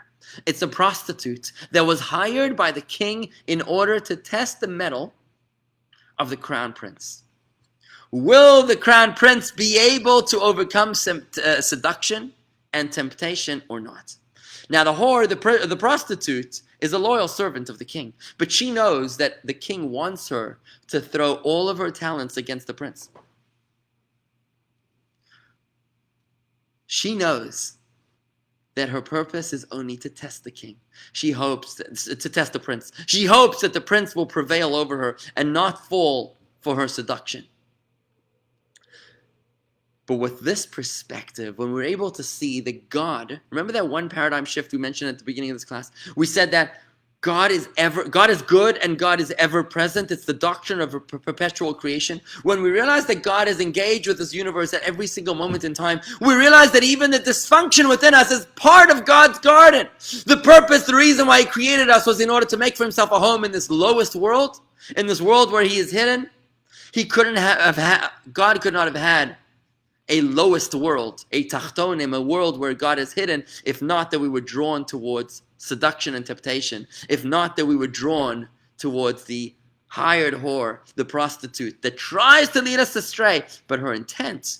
It's a prostitute that was hired by the king in order to test the mettle of the crown prince. Will the crown prince be able to overcome seduction and temptation or not? Now, the whore, the prostitute, is a loyal servant of the king, but she knows that the king wants her to throw all of her talents against the prince. She knows that her purpose is only to test the king. She hopes to test the prince. She hopes that the prince will prevail over her and not fall for her seduction. But with this perspective, when we're able to see that God, remember that one paradigm shift we mentioned at the beginning of this class? We said that God is good and God is ever present. It's the doctrine of a perpetual creation. When we realize that God is engaged with this universe at every single moment in time, we realize that even the dysfunction within us is part of God's garden. The purpose, the reason why He created us was in order to make for Himself a home in this lowest world, in this world where He is hidden. God could not have had a lowest world, a tachtonim, a world where God is hidden, if not that we were drawn towards seduction and temptation, if not that we were drawn towards the hired whore, the prostitute, that tries to lead us astray, but her intent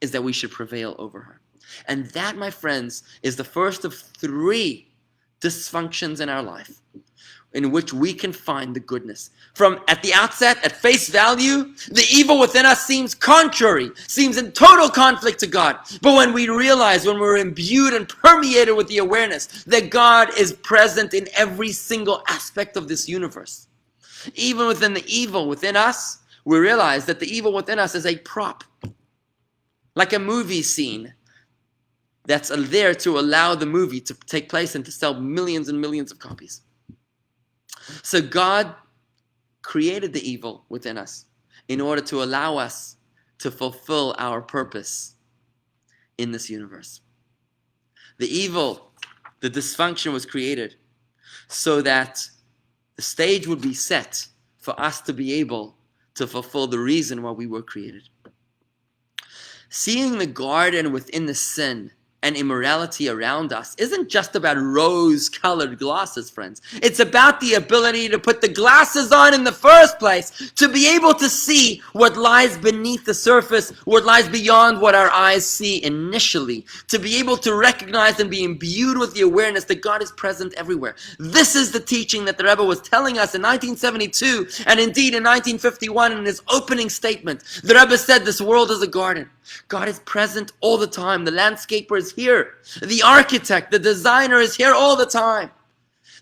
is that we should prevail over her. And that, my friends, is the first of 3 dysfunctions in our life in which we can find the goodness. From at the outset, at face value, the evil within us seems contrary, seems in total conflict to God. But when we realize, when we're imbued and permeated with the awareness that God is present in every single aspect of this universe, even within the evil within us, we realize that the evil within us is a prop, like a movie scene that's there to allow the movie to take place and to sell millions and millions of copies. So God created the evil within us in order to allow us to fulfill our purpose in this universe. The evil, the dysfunction was created so that the stage would be set for us to be able to fulfill the reason why we were created. Seeing the garden within the sin and immorality around us isn't just about rose-colored glasses, friends. It's about the ability to put the glasses on in the first place, to be able to see what lies beneath the surface, what lies beyond what our eyes see initially, to be able to recognize and be imbued with the awareness that God is present everywhere. This is the teaching that the Rebbe was telling us in 1972, and indeed in 1951 in his opening statement. The Rebbe said this world is a garden. God is present all the time. The landscaper is here. The architect, the designer is here all the time.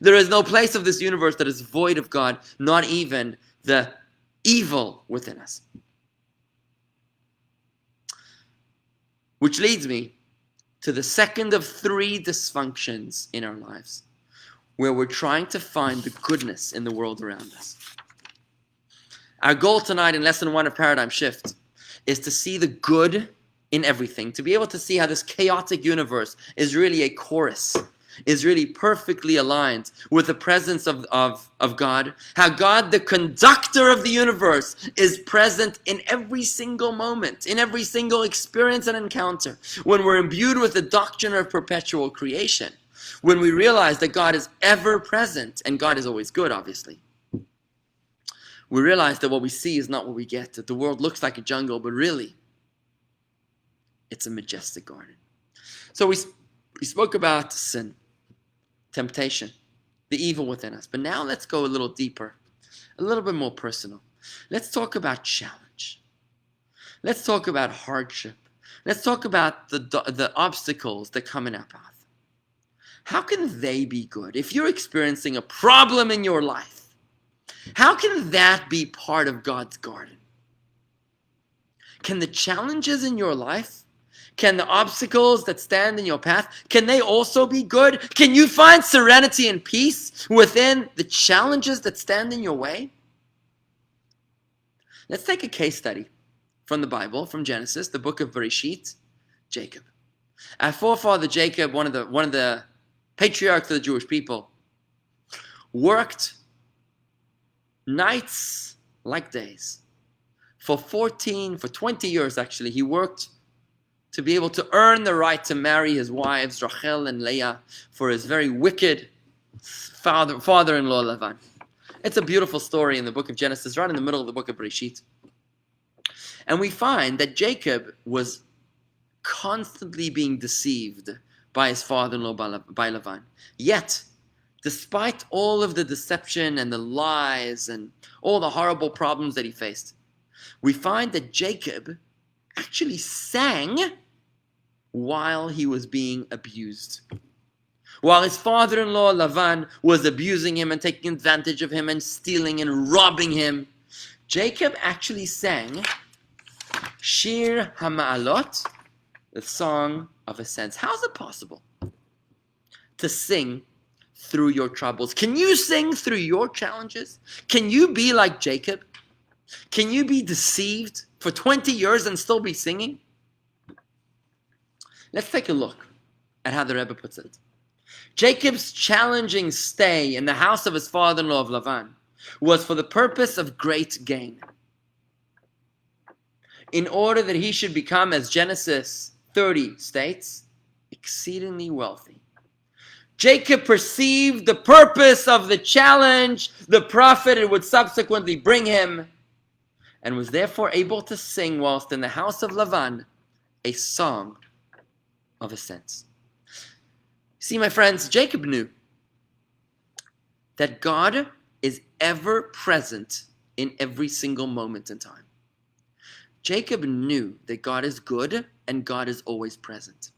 There is no place of this universe that is void of God, not even the evil within us. Which leads me to the second of 3 dysfunctions in our lives, where we're trying to find the goodness in the world around us. Our goal tonight in Lesson 1 of Paradigm Shift is to see the good in everything, to be able to see how this chaotic universe is really a chorus, is really perfectly aligned with the presence of God, how God, the conductor of the universe, is present in every single moment, in every single experience and encounter. When we're imbued with the doctrine of perpetual creation, when we realize that God is ever present, and God is always good, obviously, we realize that what we see is not what we get, that the world looks like a jungle, but really, it's a majestic garden. So we spoke about sin, temptation, the evil within us. But now let's go a little deeper, a little bit more personal. Let's talk about challenge. Let's talk about hardship. Let's talk about the obstacles that come in our path. How can they be good? If you're experiencing a problem in your life, how can that be part of God's garden? Can the challenges in your life, can the obstacles that stand in your path, can they also be good? Can you find serenity and peace within the challenges that stand in your way? Let's take a case study from the Bible, from Genesis, the book of Bereshit, Jacob. Our forefather Jacob, one of the patriarchs of the Jewish people, worked nights like days. For 20 years actually, he worked to be able to earn the right to marry his wives, Rachel and Leah, for his very wicked father-in-law, Lavan. It's a beautiful story in the book of Genesis, right in the middle of the book of Bereshit. And we find that Jacob was constantly being deceived by his father-in-law, by Lavan. Yet, despite all of the deception and the lies and all the horrible problems that he faced, we find that Jacob actually sang while he was being abused. While his father-in-law Lavan was abusing him and taking advantage of him and stealing and robbing him, Jacob actually sang Shir HaMa'alot, the song of ascents. How is it possible to sing through your troubles? Can you sing through your challenges? Can you be like Jacob? Can you be deceived for 20 years and still be singing? Let's take a look at how the Rebbe puts it. Jacob's challenging stay in the house of his father-in-law of Lavan was for the purpose of great gain, in order that he should become, as Genesis 30 states, exceedingly wealthy. Jacob perceived the purpose of the challenge, the profit it would subsequently bring him, and was therefore able to sing whilst in the house of Lavan a song of ascents. See, my friends, Jacob knew that God is ever present in every single moment in time. Jacob knew that God is good and God is always present.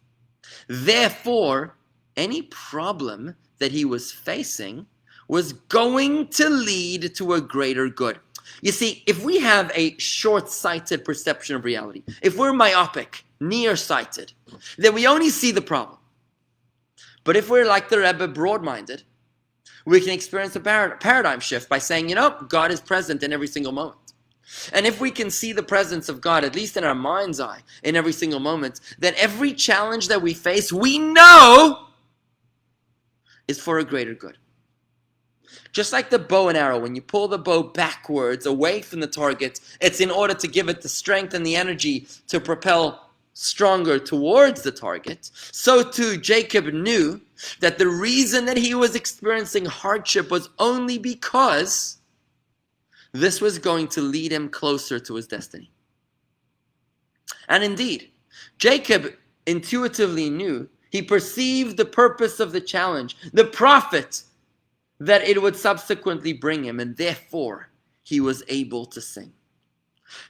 Therefore, any problem that he was facing was going to lead to a greater good. You see, if we have a short-sighted perception of reality, if we're myopic, nearsighted, then we only see the problem. But if we're like the Rebbe, broad-minded, we can experience a paradigm shift by saying, God is present in every single moment. And if we can see the presence of God, at least in our mind's eye, in every single moment, then every challenge that we face, we know is for a greater good. Just like the bow and arrow, when you pull the bow backwards, away from the target, it's in order to give it the strength and the energy to propel stronger towards the target. So too, Jacob knew that the reason that he was experiencing hardship was only because this was going to lead him closer to his destiny. And indeed, Jacob intuitively knew, he perceived the purpose of the challenge, the profit that it would subsequently bring him, and therefore he was able to sing.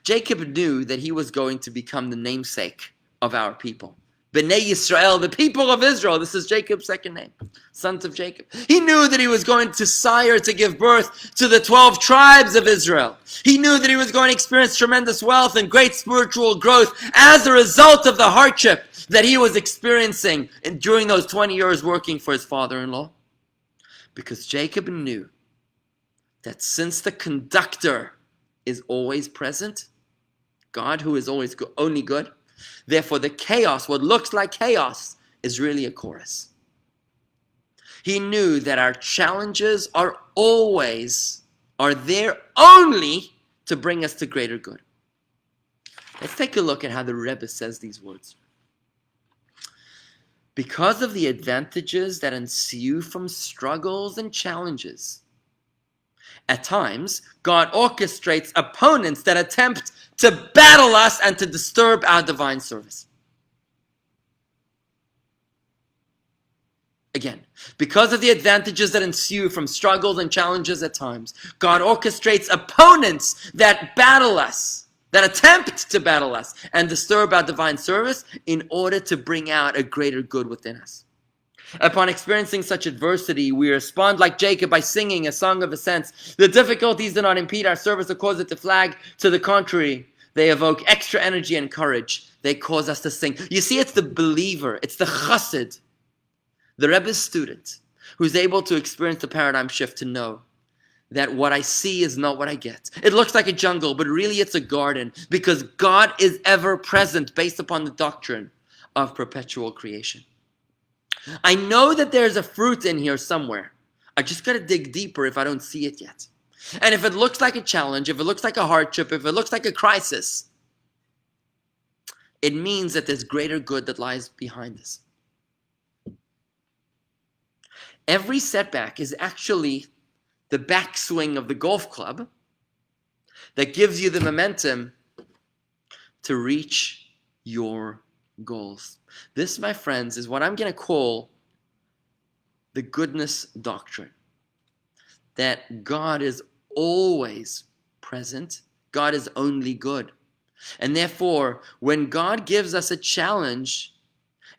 Jacob knew that he was going to become the namesake of our people. Bnei Yisrael, the people of Israel. This is Jacob's second name, sons of Jacob. He knew that he was going to give birth to the 12 tribes of Israel. He knew that he was going to experience tremendous wealth and great spiritual growth as a result of the hardship that he was experiencing during those 20 years working for his father-in-law. Because Jacob knew that since the conductor is always present, God, who is always only good, therefore the chaos, what looks like chaos, is really a chorus. He knew that our challenges are there only to bring us to greater good. Let's take a look at how the Rebbe says these words. Because of the advantages that ensue from struggles and challenges, at times, God orchestrates opponents that attempt to battle us and to disturb our divine service. Again, because of the advantages that ensue from struggles and challenges at times, God orchestrates opponents that battle us, that attempt to battle us and disturb our divine service in order to bring out a greater good within us. Upon experiencing such adversity, we respond like Jacob by singing a song of ascents. The difficulties do not impede our service or cause it to flag. To the contrary, they evoke extra energy and courage. They cause us to sing. You see, it's the believer, it's the chassid, the Rebbe's student, who's able to experience the paradigm shift to know that what I see is not what I get. It looks like a jungle, but really it's a garden, because God is ever present based upon the doctrine of perpetual creation. I know that there's a fruit in here somewhere. I just got to dig deeper if I don't see it yet. And if it looks like a challenge, if it looks like a hardship, if it looks like a crisis, it means that there's greater good that lies behind this. Every setback is actually the backswing of the golf club that gives you the momentum to reach your goals. This, my friends, is what I'm going to call the goodness doctrine. That God is always present. God is only good. And therefore, when God gives us a challenge,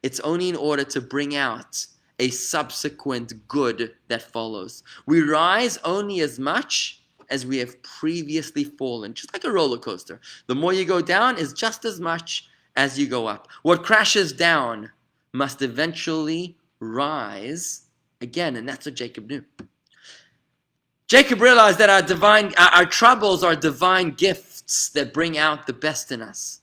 it's only in order to bring out a subsequent good that follows. We rise only as much as we have previously fallen, just like a roller coaster. The more you go down is just as much as you go up. What crashes down must eventually rise again, and that's what Jacob knew. Jacob realized that our troubles are divine gifts that bring out the best in us.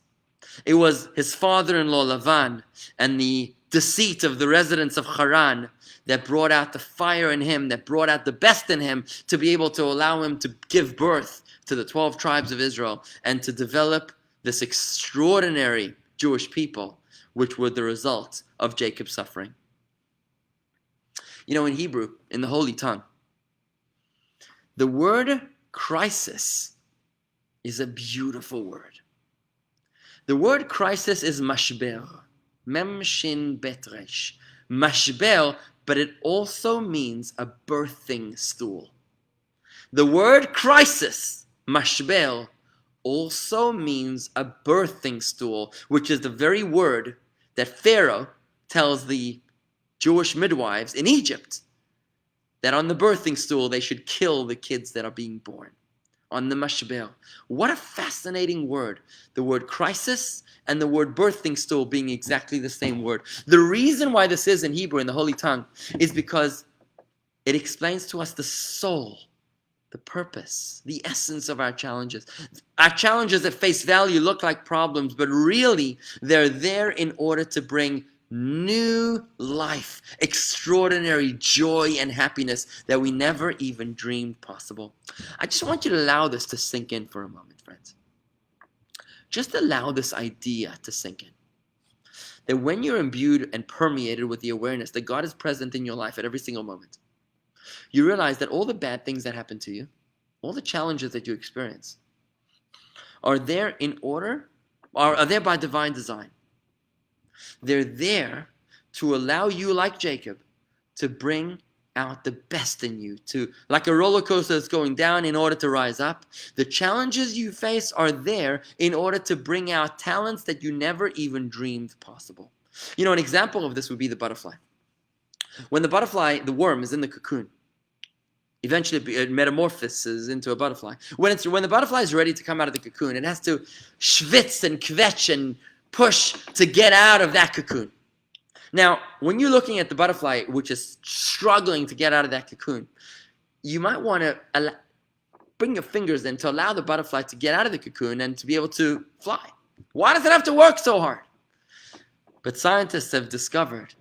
It was his father-in-law Lavan and the deceit of the residents of Haran that brought out the fire in him, that brought out the best in him to be able to allow him to give birth to the 12 tribes of Israel and to develop this extraordinary Jewish people, which were the result of Jacob's suffering. You know, in Hebrew, in the Holy Tongue, the word crisis is a beautiful word. The word crisis is mashber, mem shin bet resh, mashber, but it also means a birthing stool. The word crisis, mashber, also means a birthing stool, which is the very word that Pharaoh tells the Jewish midwives in Egypt that on the birthing stool they should kill the kids that are being born. On the mashber. What a fascinating word. The word crisis and the word birthing stool being exactly the same word. The reason why this is in Hebrew, in the Holy Tongue, is because it explains to us the soul, the purpose, the essence of our challenges. Our challenges at face value look like problems, but really they're there in order to bring new life, extraordinary joy and happiness that we never even dreamed possible. I just want you to allow this to sink in for a moment, friends. Just allow this idea to sink in. That when you're imbued and permeated with the awareness that God is present in your life at every single moment, you realize that all the bad things that happen to you, all the challenges that you experience, are there by divine design. They're there to allow you, like Jacob, to bring out the best in you. To, like a roller coaster that's going down in order to rise up. The challenges you face are there in order to bring out talents that you never even dreamed possible. You know, an example of this would be the butterfly. When the worm is in the cocoon, eventually it metamorphoses into a butterfly. When the butterfly is ready to come out of the cocoon, it has to schwitz and kvetch and push to get out of that cocoon. Now, when you're looking at the butterfly, which is struggling to get out of that cocoon, you might want to bring your fingers in to allow the butterfly to get out of the cocoon and to be able to fly. Why does it have to work so hard? But scientists have discovered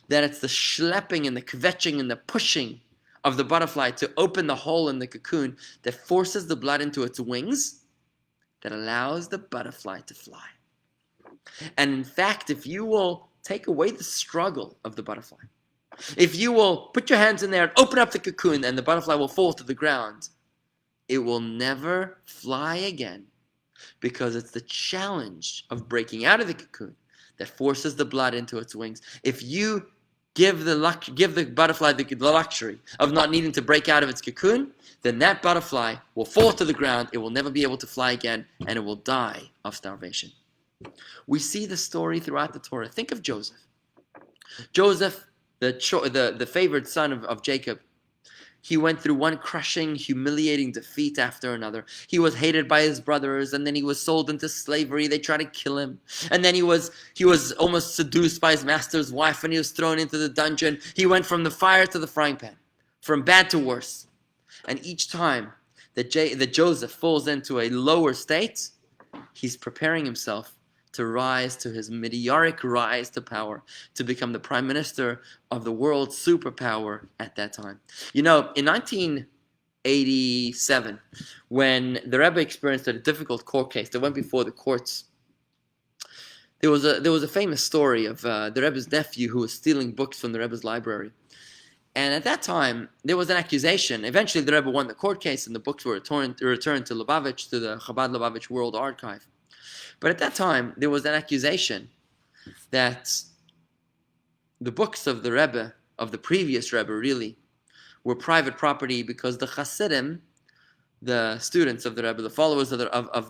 that it's the schlepping and the kvetching and the pushing of the butterfly to open the hole in the cocoon that forces the blood into its wings that allows the butterfly to fly. And in fact, if you will take away the struggle of the butterfly, if you will put your hands in there and open up the cocoon and the butterfly will fall to the ground, it will never fly again because it's the challenge of breaking out of the cocoon that forces the blood into its wings. If you give the butterfly the luxury of not needing to break out of its cocoon, then that butterfly will fall to the ground, it will never be able to fly again, and it will die of starvation. We see the story throughout the Torah. Think of Joseph. Joseph, the favored son of Jacob, he went through one crushing, humiliating defeat after another. He was hated by his brothers, and then he was sold into slavery. They tried to kill him. And then he was almost seduced by his master's wife, and he was thrown into the dungeon. He went from the fire to the frying pan, from bad to worse. And each time that Joseph falls into a lower state, he's preparing himself to rise to his meteoric rise to power, to become the prime minister of the world's superpower at that time. You know, in 87, when the Rebbe experienced a difficult court case that went before the courts. There was a famous story of the Rebbe's nephew who was stealing books from the Rebbe's library. And at that time, there was an accusation. Eventually, the Rebbe won the court case, and the books were returned to Lubavitch, to the Chabad Lubavitch World Archive. But at that time, there was an accusation that the books of the Rebbe, of the previous Rebbe, really, were private property because the Hasidim, the students of the Rebbe, the followers of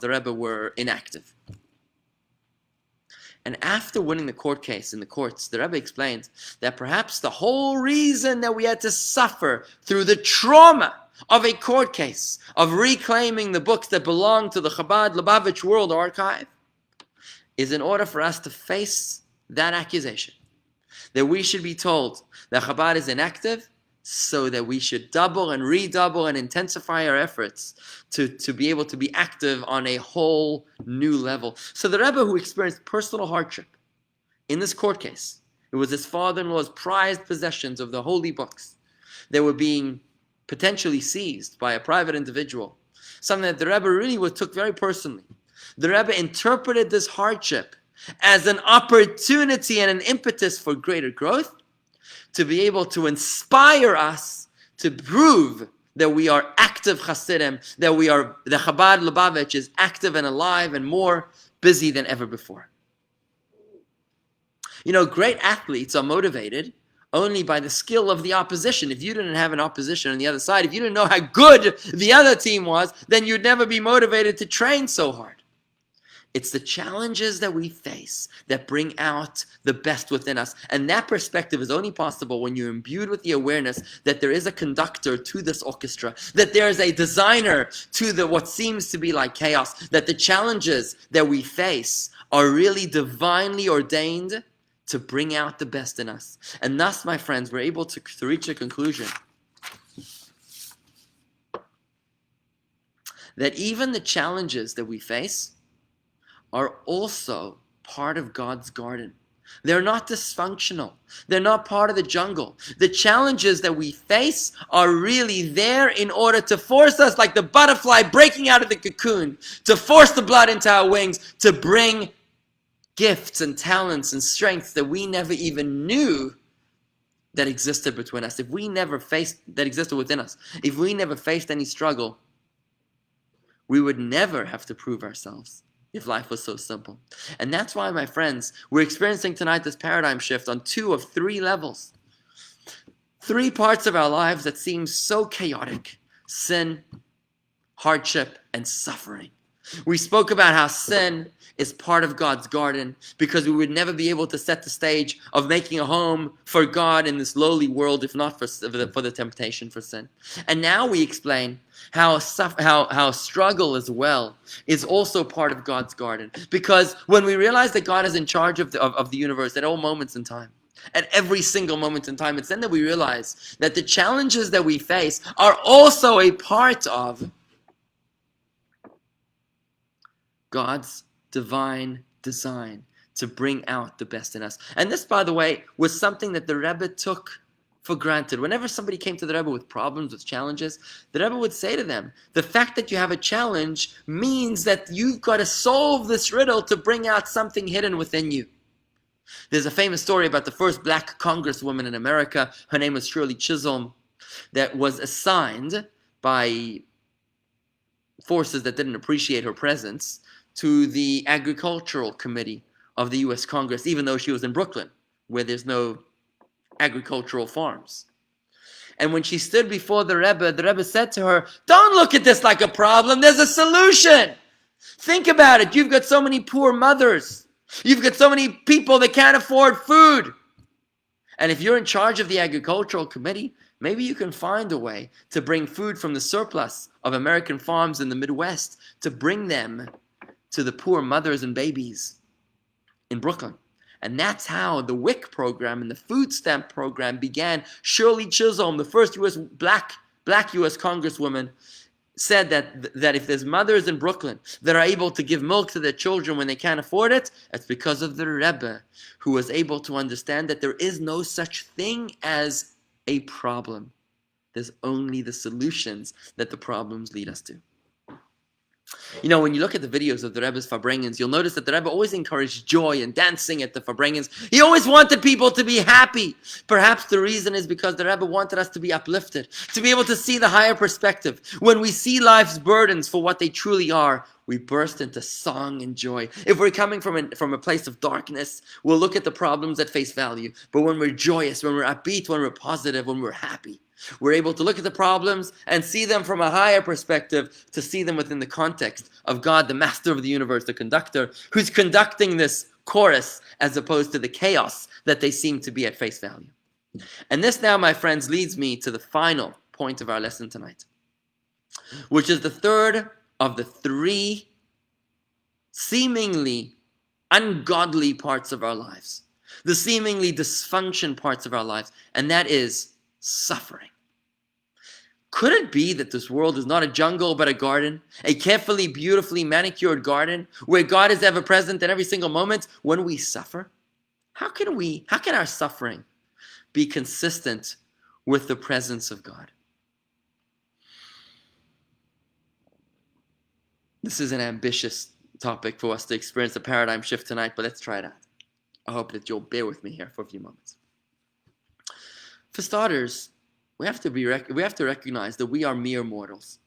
the Rebbe, were inactive. And after winning the court case in the courts, the Rebbe explained that perhaps the whole reason that we had to suffer through the trauma of a court case, of reclaiming the books that belong to the Chabad Lubavitch World Archive, is in order for us to face that accusation. That we should be told that Chabad is inactive, so that we should double and redouble and intensify our efforts to be able to be active on a whole new level. So the Rebbe, who experienced personal hardship in this court case, it was his father-in-law's prized possessions of the holy books that were being potentially seized by a private individual, something that the Rebbe really took very personally. The Rebbe interpreted this hardship as an opportunity and an impetus for greater growth, to be able to inspire us to prove that we are active Hasidim, that the Chabad Lubavitch is active and alive and more busy than ever before. You know, great athletes are motivated only by the skill of the opposition. If you didn't have an opposition on the other side, if you didn't know how good the other team was, then you'd never be motivated to train so hard. It's the challenges that we face that bring out the best within us. And that perspective is only possible when you're imbued with the awareness that there is a conductor to this orchestra, that there is a designer to what seems to be like chaos, that the challenges that we face are really divinely ordained to bring out the best in us. And thus, my friends, we're able to reach a conclusion that even the challenges that we face are also part of God's garden. They're not dysfunctional. They're not part of the jungle. The challenges that we face are really there in order to force us, like the butterfly breaking out of the cocoon, to force the blood into our wings, to bring gifts and talents and strengths that we never even knew that existed between us. If we never faced, that existed within us, if we never faced any struggle, we would never have to prove ourselves. If life was so simple. And that's why, my friends, we're experiencing tonight this paradigm shift on 2 of 3 levels. 3 parts of our lives that seem so chaotic: sin, hardship, and suffering. We spoke about how sin is part of God's garden because we would never be able to set the stage of making a home for God in this lowly world if not for the temptation for sin. And now we explain how struggle as well is also part of God's garden, because when we realize that God is in charge of the universe at all moments in time, at every single moment in time, it's then that we realize that the challenges that we face are also a part of God's divine design to bring out the best in us. And this, by the way, was something that the Rebbe took for granted. Whenever somebody came to the Rebbe with problems, with challenges, the Rebbe would say to them, the fact that you have a challenge means that you've got to solve this riddle to bring out something hidden within you. There's a famous story about the first black congresswoman in America. Her name was Shirley Chisholm, that was assigned by forces that didn't appreciate her presence to the Agricultural Committee of the U.S. Congress, even though she was in Brooklyn, where there's no agricultural farms. And when she stood before the Rebbe said to her, don't look at this like a problem, there's a solution. Think about it. You've got so many poor mothers. You've got so many people that can't afford food. And if you're in charge of the Agricultural Committee, maybe you can find a way to bring food from the surplus of American farms in the Midwest to bring them to the poor mothers and babies in Brooklyn. And that's how the WIC program and the food stamp program began. Shirley Chisholm, the first black U.S. Congresswoman, said that if there's mothers in Brooklyn that are able to give milk to their children when they can't afford it, it's because of the Rebbe, who was able to understand that there is no such thing as a problem. There's only the solutions that the problems lead us to. You know, when you look at the videos of the Rebbe's Farbrengens, you'll notice that the Rebbe always encouraged joy and dancing at the Farbrengens. He always wanted people to be happy. Perhaps the reason is because the Rebbe wanted us to be uplifted, to be able to see the higher perspective. When we see life's burdens for what they truly are, we burst into song and joy. If we're coming from a place of darkness, we'll look at the problems at face value. But when we're joyous, when we're upbeat, when we're positive, when we're happy, we're able to look at the problems and see them from a higher perspective, to see them within the context of God, the master of the universe, the conductor, who's conducting this chorus as opposed to the chaos that they seem to be at face value. And this now, my friends, leads me to the final point of our lesson tonight, which is the third of the three seemingly ungodly parts of our lives, the seemingly dysfunction parts of our lives, and that is suffering. Could it be that this world is not a jungle but a garden, a carefully, beautifully manicured garden where God is ever present in every single moment when we suffer? How can our suffering be consistent with the presence of God? This is an ambitious topic for us to experience a paradigm shift tonight, but let's try it out. I hope that you'll bear with me here for a few moments. For starters, we have to recognize that we are mere mortals.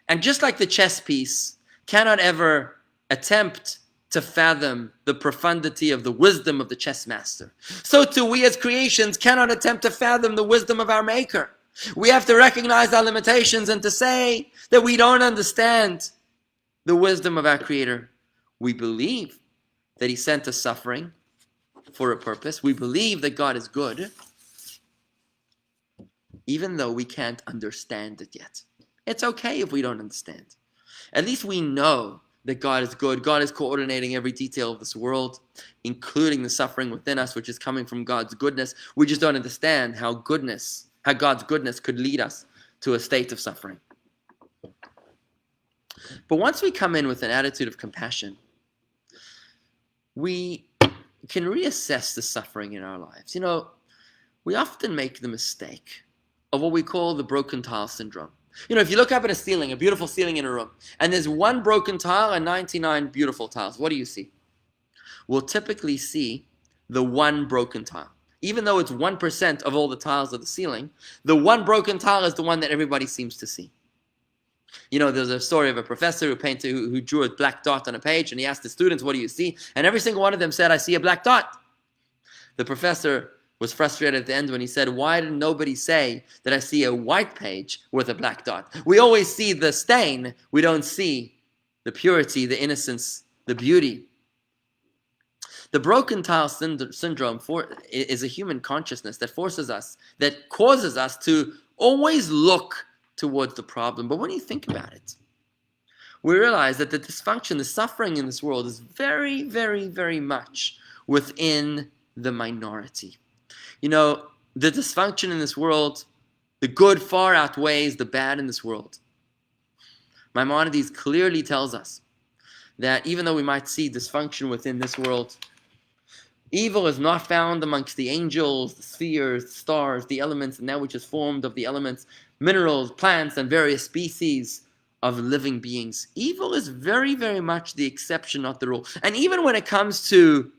And just like the chess piece cannot ever attempt to fathom the profundity of the wisdom of the chess master, so too we as creations cannot attempt to fathom the wisdom of our maker. We have to recognize our limitations and to say that we don't understand the wisdom of our creator. We believe that he sent us suffering for a purpose. We believe that God is good, even though we can't understand it yet. It's okay if we don't understand. At least we know that God is good. God is coordinating every detail of this world, including the suffering within us, which is coming from God's goodness. We just don't understand how God's goodness could lead us to a state of suffering. But once we come in with an attitude of compassion, we can reassess the suffering in our lives. You know, we often make the mistake of what we call the broken tile syndrome. You know, if you look up at a ceiling, a beautiful ceiling in a room, and there's one broken tile and 99 beautiful tiles, what do you see? We'll typically see the one broken tile. Even though it's 1% of all the tiles of the ceiling, the one broken tile is the one that everybody seems to see. You know, there's a story of a professor who drew a black dot on a page, and he asked the students, what do you see? And every single one of them said, I see a black dot. The professor was frustrated at the end when he said, why did nobody say that I see a white page with a black dot? We always see the stain. We don't see the purity, the innocence, the beauty. The broken tile syndrome is a human consciousness that causes us to always look towards the problem. But when you think about it, we realize that the dysfunction, the suffering in this world is very, very, very much within the minority. You know, the dysfunction in this world, the good far outweighs the bad in this world. Maimonides clearly tells us that even though we might see dysfunction within this world, evil is not found amongst the angels, the spheres, the stars, the elements, and that which is formed of the elements, minerals, plants, and various species of living beings. Evil is very, very much the exception, not the rule. And even when it comes to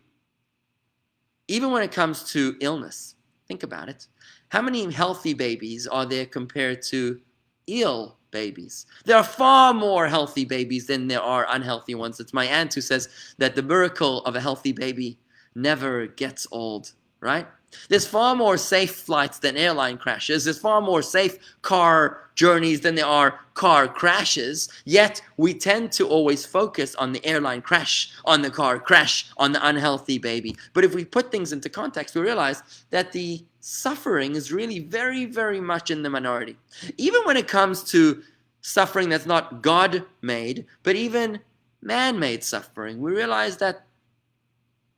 illness, think about it. How many healthy babies are there compared to ill babies? There are far more healthy babies than there are unhealthy ones. It's my aunt who says that the miracle of a healthy baby never gets old, right? There's far more safe flights than airline crashes. There's far more safe car journeys than there are car crashes. Yet we tend to always focus on the airline crash, on the car crash, on the unhealthy baby. But if we put things into context, we realize that the suffering is really very, very much in the minority. Even when it comes to suffering that's not God-made, but even man-made suffering, we realize that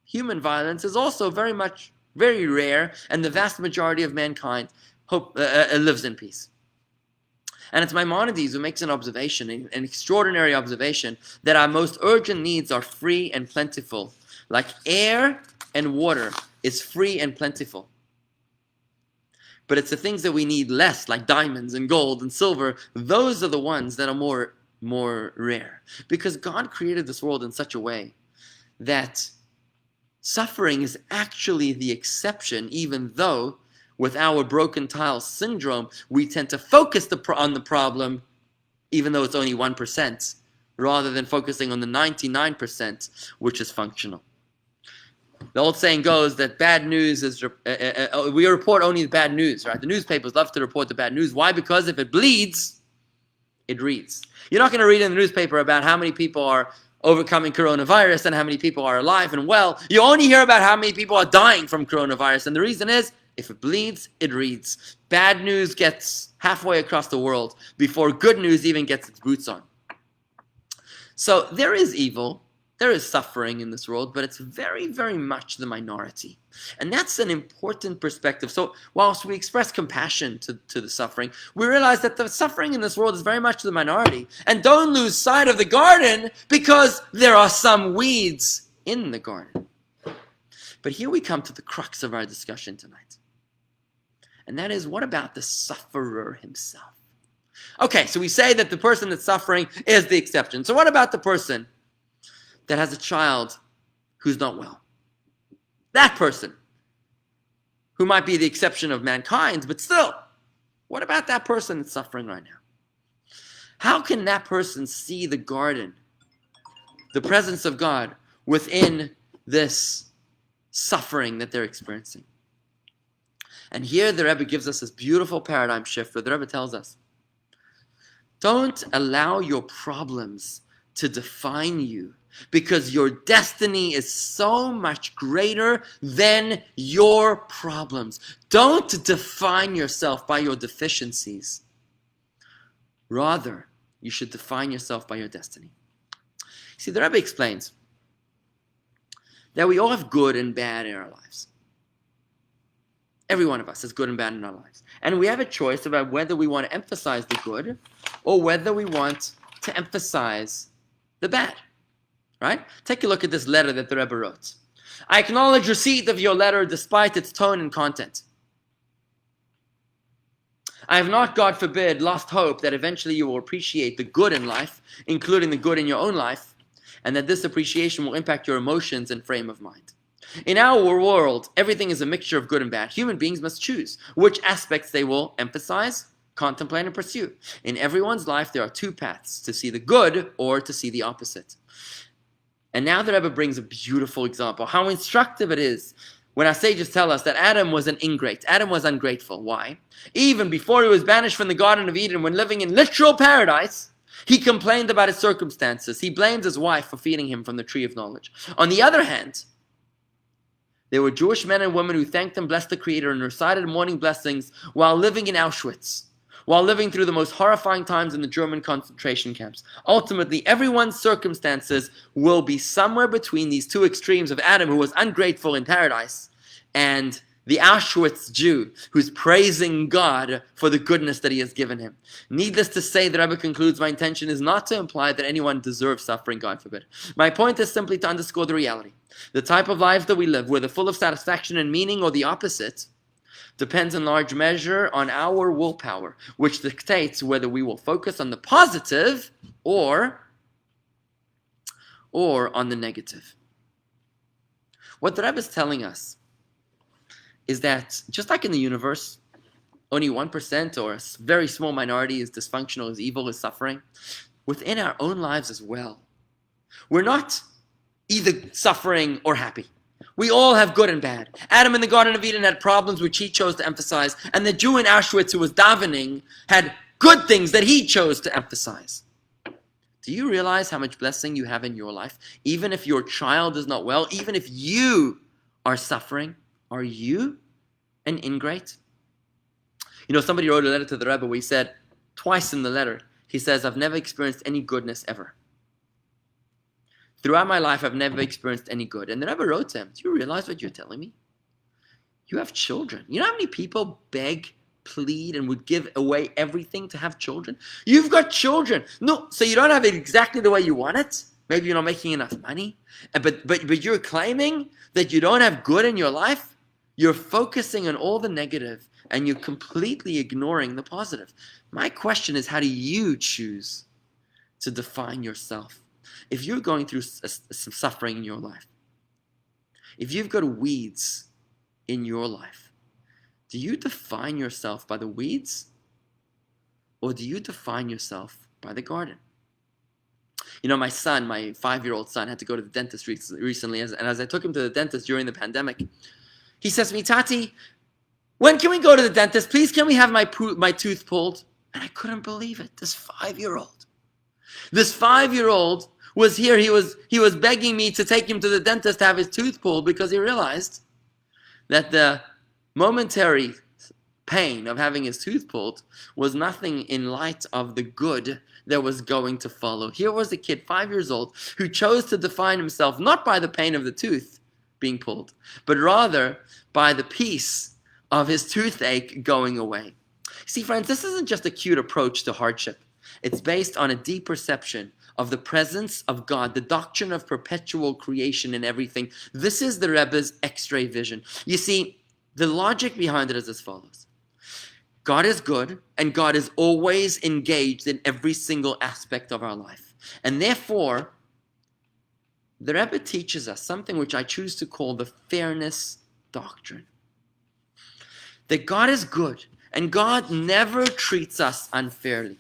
human violence is also very rare, and the vast majority of mankind lives in peace. And it's Maimonides who makes an observation, an extraordinary observation, that our most urgent needs are free and plentiful. Like air and water is free and plentiful. But it's the things that we need less, like diamonds and gold and silver. Those are the ones that are more rare. Because God created this world in such a way that suffering is actually the exception, even though with our broken tile syndrome, we tend to focus on the problem, even though it's only 1%, rather than focusing on the 99%, which is functional. The old saying goes that bad news is, we report only the bad news, right? The newspapers love to report the bad news. Why? Because if it bleeds, it reads. You're not going to read in the newspaper about how many people are overcoming coronavirus and how many people are alive and well. You only hear about how many people are dying from coronavirus. And the reason is, if it bleeds, it reads. Bad news gets halfway across the world before good news even gets its boots on. So there is evil. There is suffering in this world, but it's very, very much the minority. And that's an important perspective. So whilst we express compassion to the suffering, we realize that the suffering in this world is very much the minority. And don't lose sight of the garden, because there are some weeds in the garden. But here we come to the crux of our discussion tonight. And that is, what about the sufferer himself? Okay, so we say that the person that's suffering is the exception. So what about the person that has a child who's not well? That person, who might be the exception of mankind, but still, what about that person that's suffering right now? How can that person see the garden, the presence of God within this suffering that they're experiencing? And here the Rebbe gives us this beautiful paradigm shift where the Rebbe tells us, don't allow your problems to define you, because your destiny is so much greater than your problems. Don't define yourself by your deficiencies. Rather, you should define yourself by your destiny. See, the Rebbe explains that we all have good and bad in our lives. Every one of us has good and bad in our lives. And we have a choice about whether we want to emphasize the good or whether we want to emphasize the bad. Right? Take a look at this letter that the Rebbe wrote. I acknowledge receipt of your letter despite its tone and content. I have not, God forbid, lost hope that eventually you will appreciate the good in life, including the good in your own life, and that this appreciation will impact your emotions and frame of mind. In our world, everything is a mixture of good and bad. Human beings must choose which aspects they will emphasize, contemplate, and pursue. In everyone's life, there are two paths: to see the good or to see the opposite. And now the Rebbe brings a beautiful example. How instructive it is when our sages tell us that Adam was an ingrate. Adam was ungrateful. Why? Even before he was banished from the Garden of Eden, when living in literal paradise, he complained about his circumstances. He blamed his wife for feeding him from the tree of knowledge. On the other hand, there were Jewish men and women who thanked and blessed the Creator and recited morning blessings while living in Auschwitz, while living through the most horrifying times in the German concentration camps. Ultimately, everyone's circumstances will be somewhere between these two extremes of Adam, who was ungrateful in paradise, and the Auschwitz Jew, who's praising God for the goodness that he has given him. Needless to say, the Rebbe concludes, my intention is not to imply that anyone deserves suffering, God forbid. My point is simply to underscore the reality. The type of lives that we live, whether full of satisfaction and meaning or the opposite, depends in large measure on our willpower, which dictates whether we will focus on the positive or on the negative. What the Rebbe is telling us is that just like in the universe, only 1% or a very small minority is dysfunctional, is evil, is suffering, within our own lives as well, we're not either suffering or happy. We all have good and bad. Adam in the Garden of Eden had problems which he chose to emphasize, and the Jew in Auschwitz who was davening had good things that he chose to emphasize. Do you realize how much blessing you have in your life? Even if your child is not well, even if you are suffering, are you an ingrate? You know, somebody wrote a letter to the Rebbe where he said, twice in the letter, he says, I've never experienced any goodness ever. Throughout my life, I've never experienced any good. And the Rebbe wrote to him, do you realize what you're telling me? You have children. You know how many people beg, plead, and would give away everything to have children? You've got children. No, so you don't have it exactly the way you want it. Maybe you're not making enough money. But you're claiming that you don't have good in your life? You're focusing on all the negative and you're completely ignoring the positive. My question is, how do you choose to define yourself? If you're going through some suffering in your life, if you've got weeds in your life, do you define yourself by the weeds, or do you define yourself by the garden? You know, my son, my 5-year-old son, had to go to the dentist recently, and as I took him to the dentist during the pandemic, he says to me, Tati, when can we go to the dentist? Please, can we have my tooth pulled? And I couldn't believe it. This 5-year-old was here. He was begging me to take him to the dentist to have his tooth pulled because he realized that the momentary pain of having his tooth pulled was nothing in light of the good that was going to follow. Here was a kid, 5 years old, who chose to define himself not by the pain of the tooth being pulled, but rather by the peace of his toothache going away. See, friends, this isn't just a cute approach to hardship. It's based on a deep perception of the presence of God, the doctrine of perpetual creation in everything. This is the Rebbe's X-ray vision. You see, the logic behind it is as follows. God is good, and God is always engaged in every single aspect of our life. And therefore, the Rebbe teaches us something which I choose to call the fairness doctrine. That God is good, and God never treats us unfairly.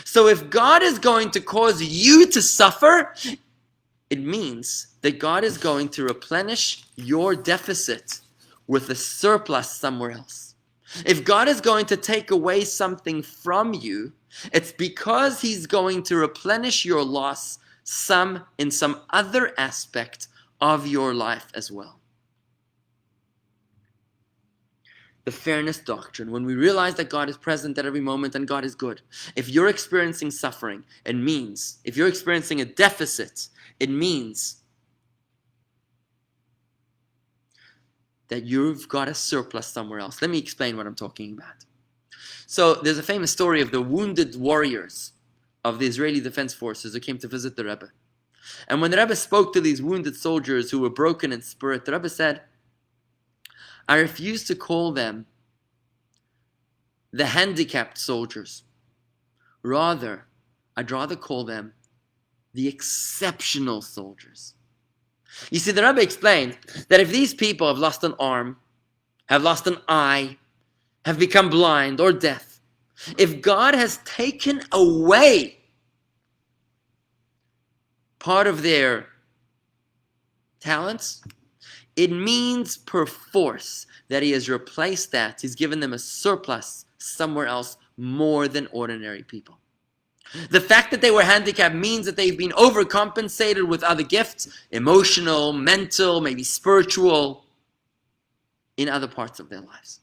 So if God is going to cause you to suffer, it means that God is going to replenish your deficit with a surplus somewhere else. If God is going to take away something from you, it's because He's going to replenish your loss in some other aspect of your life as well. The fairness doctrine, when we realize that God is present at every moment and God is good. If you're experiencing suffering, it means, if you're experiencing a deficit, it means that you've got a surplus somewhere else. Let me explain what I'm talking about. So there's a famous story of the wounded warriors of the Israeli Defense Forces who came to visit the Rebbe. And when the Rebbe spoke to these wounded soldiers who were broken in spirit, the Rebbe said, I refuse to call them the handicapped soldiers. Rather, I'd rather call them the exceptional soldiers. You see, the Rebbe explained that if these people have lost an arm, have lost an eye, have become blind or deaf, if God has taken away part of their talents, it means perforce that He has replaced that. He's given them a surplus somewhere else more than ordinary people. The fact that they were handicapped means that they've been overcompensated with other gifts, emotional, mental, maybe spiritual, in other parts of their lives.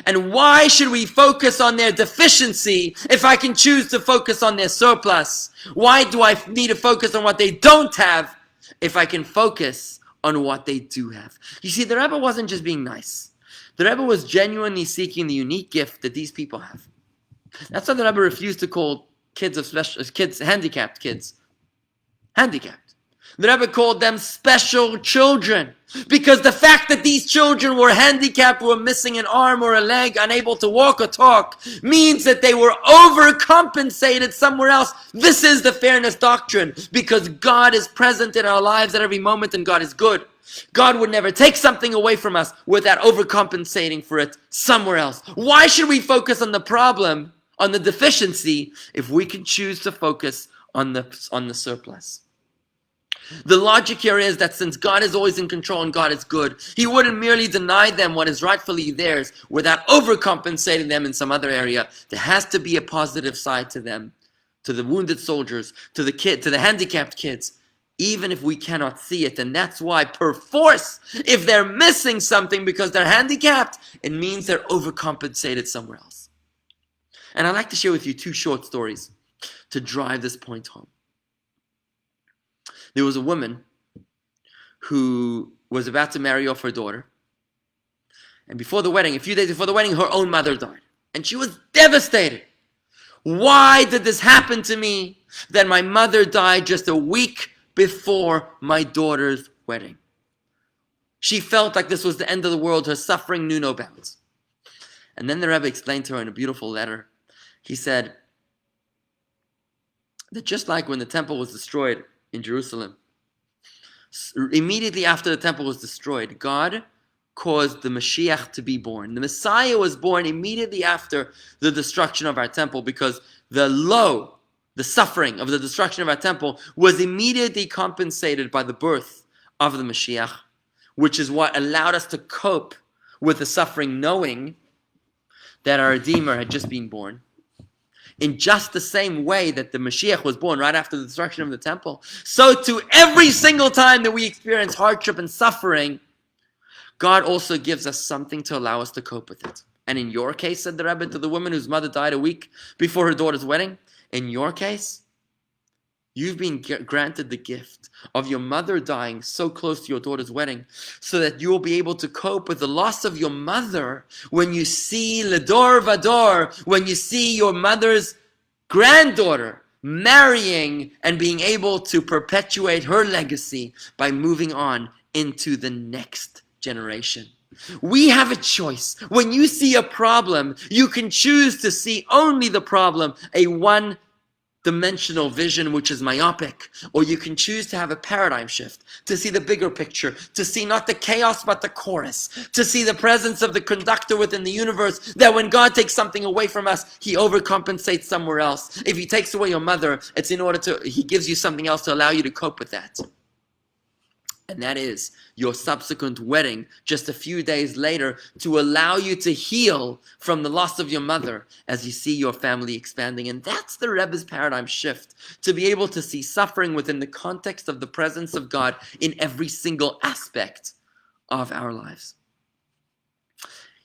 And why should we focus on their deficiency if I can choose to focus on their surplus? Why do I need to focus on what they don't have if I can focus on what they do have? You see, the Rebbe wasn't just being nice. The Rebbe was genuinely seeking the unique gift that these people have. That's why the Rebbe refused to call handicapped kids. The Rebbe called them special children, because the fact that these children were handicapped, were missing an arm or a leg, unable to walk or talk, means that they were overcompensated somewhere else. This is the fairness doctrine, because God is present in our lives at every moment and God is good. God would never take something away from us without overcompensating for it somewhere else. Why should we focus on the problem, on the deficiency, if we can choose to focus on the surplus? The logic here is that since God is always in control and God is good, He wouldn't merely deny them what is rightfully theirs without overcompensating them in some other area. There has to be a positive side to them, to the wounded soldiers, to the handicapped kids, even if we cannot see it. And that's why, per force, if they're missing something because they're handicapped, it means they're overcompensated somewhere else. And I'd like to share with you 2 short stories to drive this point home. There was a woman who was about to marry off her daughter. And before the wedding, a few days before the wedding, her own mother died. And she was devastated. Why did this happen to me? That my mother died just a week before my daughter's wedding. She felt like this was the end of the world. Her suffering knew no bounds. And then the Rebbe explained to her in a beautiful letter. He said that just like when the temple was destroyed in Jerusalem, immediately after the temple was destroyed, God caused the Mashiach to be born. The Messiah was born immediately after the destruction of our temple, because the suffering of the destruction of our temple was immediately compensated by the birth of the Mashiach, which is what allowed us to cope with the suffering, knowing that our Redeemer had just been born. In just the same way that the Mashiach was born right after the destruction of the temple, so too every single time that we experience hardship and suffering, God also gives us something to allow us to cope with it. And in your case, said the Rebbe to the woman whose mother died a week before her daughter's wedding, in your case, you've been granted the gift of your mother dying so close to your daughter's wedding, so that you will be able to cope with the loss of your mother when you see Ledor Vador, when you see your mother's granddaughter marrying and being able to perpetuate her legacy by moving on into the next generation. We have a choice. When you see a problem, you can choose to see only the problem, a one-dimensional vision which is myopic, or you can choose to have a paradigm shift, to see the bigger picture, to see not the chaos but the chorus, to see the presence of the conductor within the universe, that when God takes something away from us, He overcompensates somewhere else. If He takes away your mother, it's in order to, He gives you something else to allow you to cope with that. And that is your subsequent wedding just a few days later, to allow you to heal from the loss of your mother as you see your family expanding. And that's the Rebbe's paradigm shift, to be able to see suffering within the context of the presence of God in every single aspect of our lives.